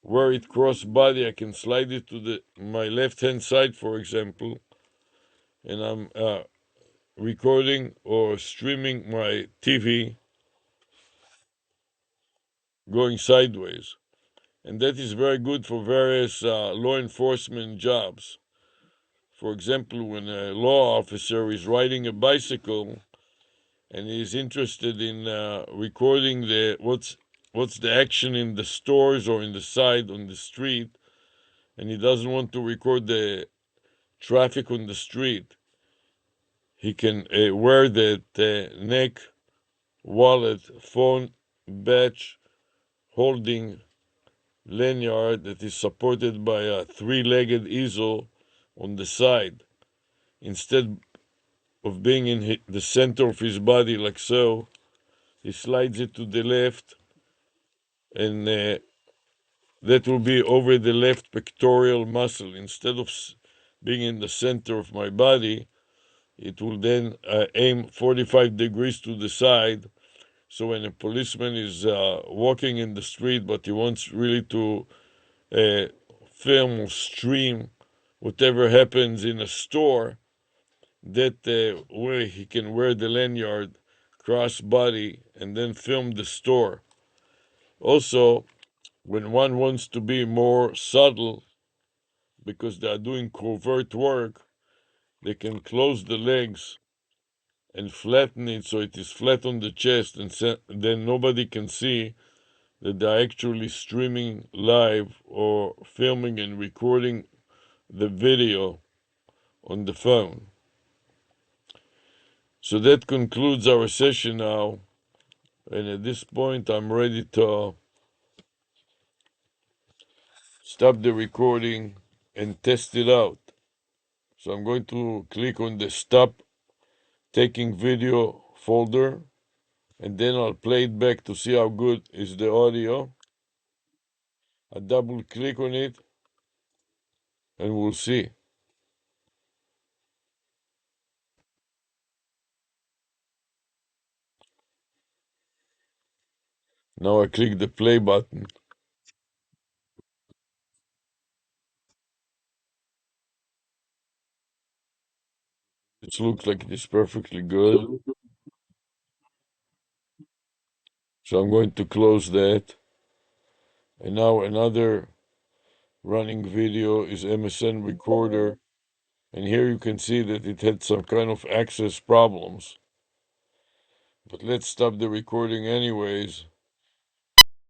wear it cross-body, I can slide it to my left-hand side, for example, and I'm recording or streaming my TV going sideways. And that is very good for various law enforcement jobs. For example, when a law officer is riding a bicycle and is interested in recording what's the action in the stores or in the side on the street, and he doesn't want to record the traffic on the street, he can wear that neck, wallet, phone, badge holding lanyard that is supported by a three-legged easel on the side, instead of being in the center of his body like so. He slides it to the left, and that will be over the left pectoral muscle. Instead of being in the center of my body, it will then aim 45 degrees to the side. So when a policeman is walking in the street, but he wants really to uh, film or stream whatever happens in a store, that way he can wear the lanyard cross body and then film the store. Also, when one wants to be more subtle because they are doing covert work, they can close the legs and flatten it so it is flat on the chest, and then nobody can see that they're actually streaming live or filming and recording the video on the phone. So that concludes our session now. And at this point, I'm ready to stop the recording and test it out. So I'm going to click on the stop taking video folder, and then I'll play it back to see how good is the audio. I double click on it and we'll see. Now I click the play button. It looks like it is perfectly good. So I'm going to close that. And now another running video is MSN Recorder. And here you can see that it had some kind of access problems. But let's stop the recording anyways.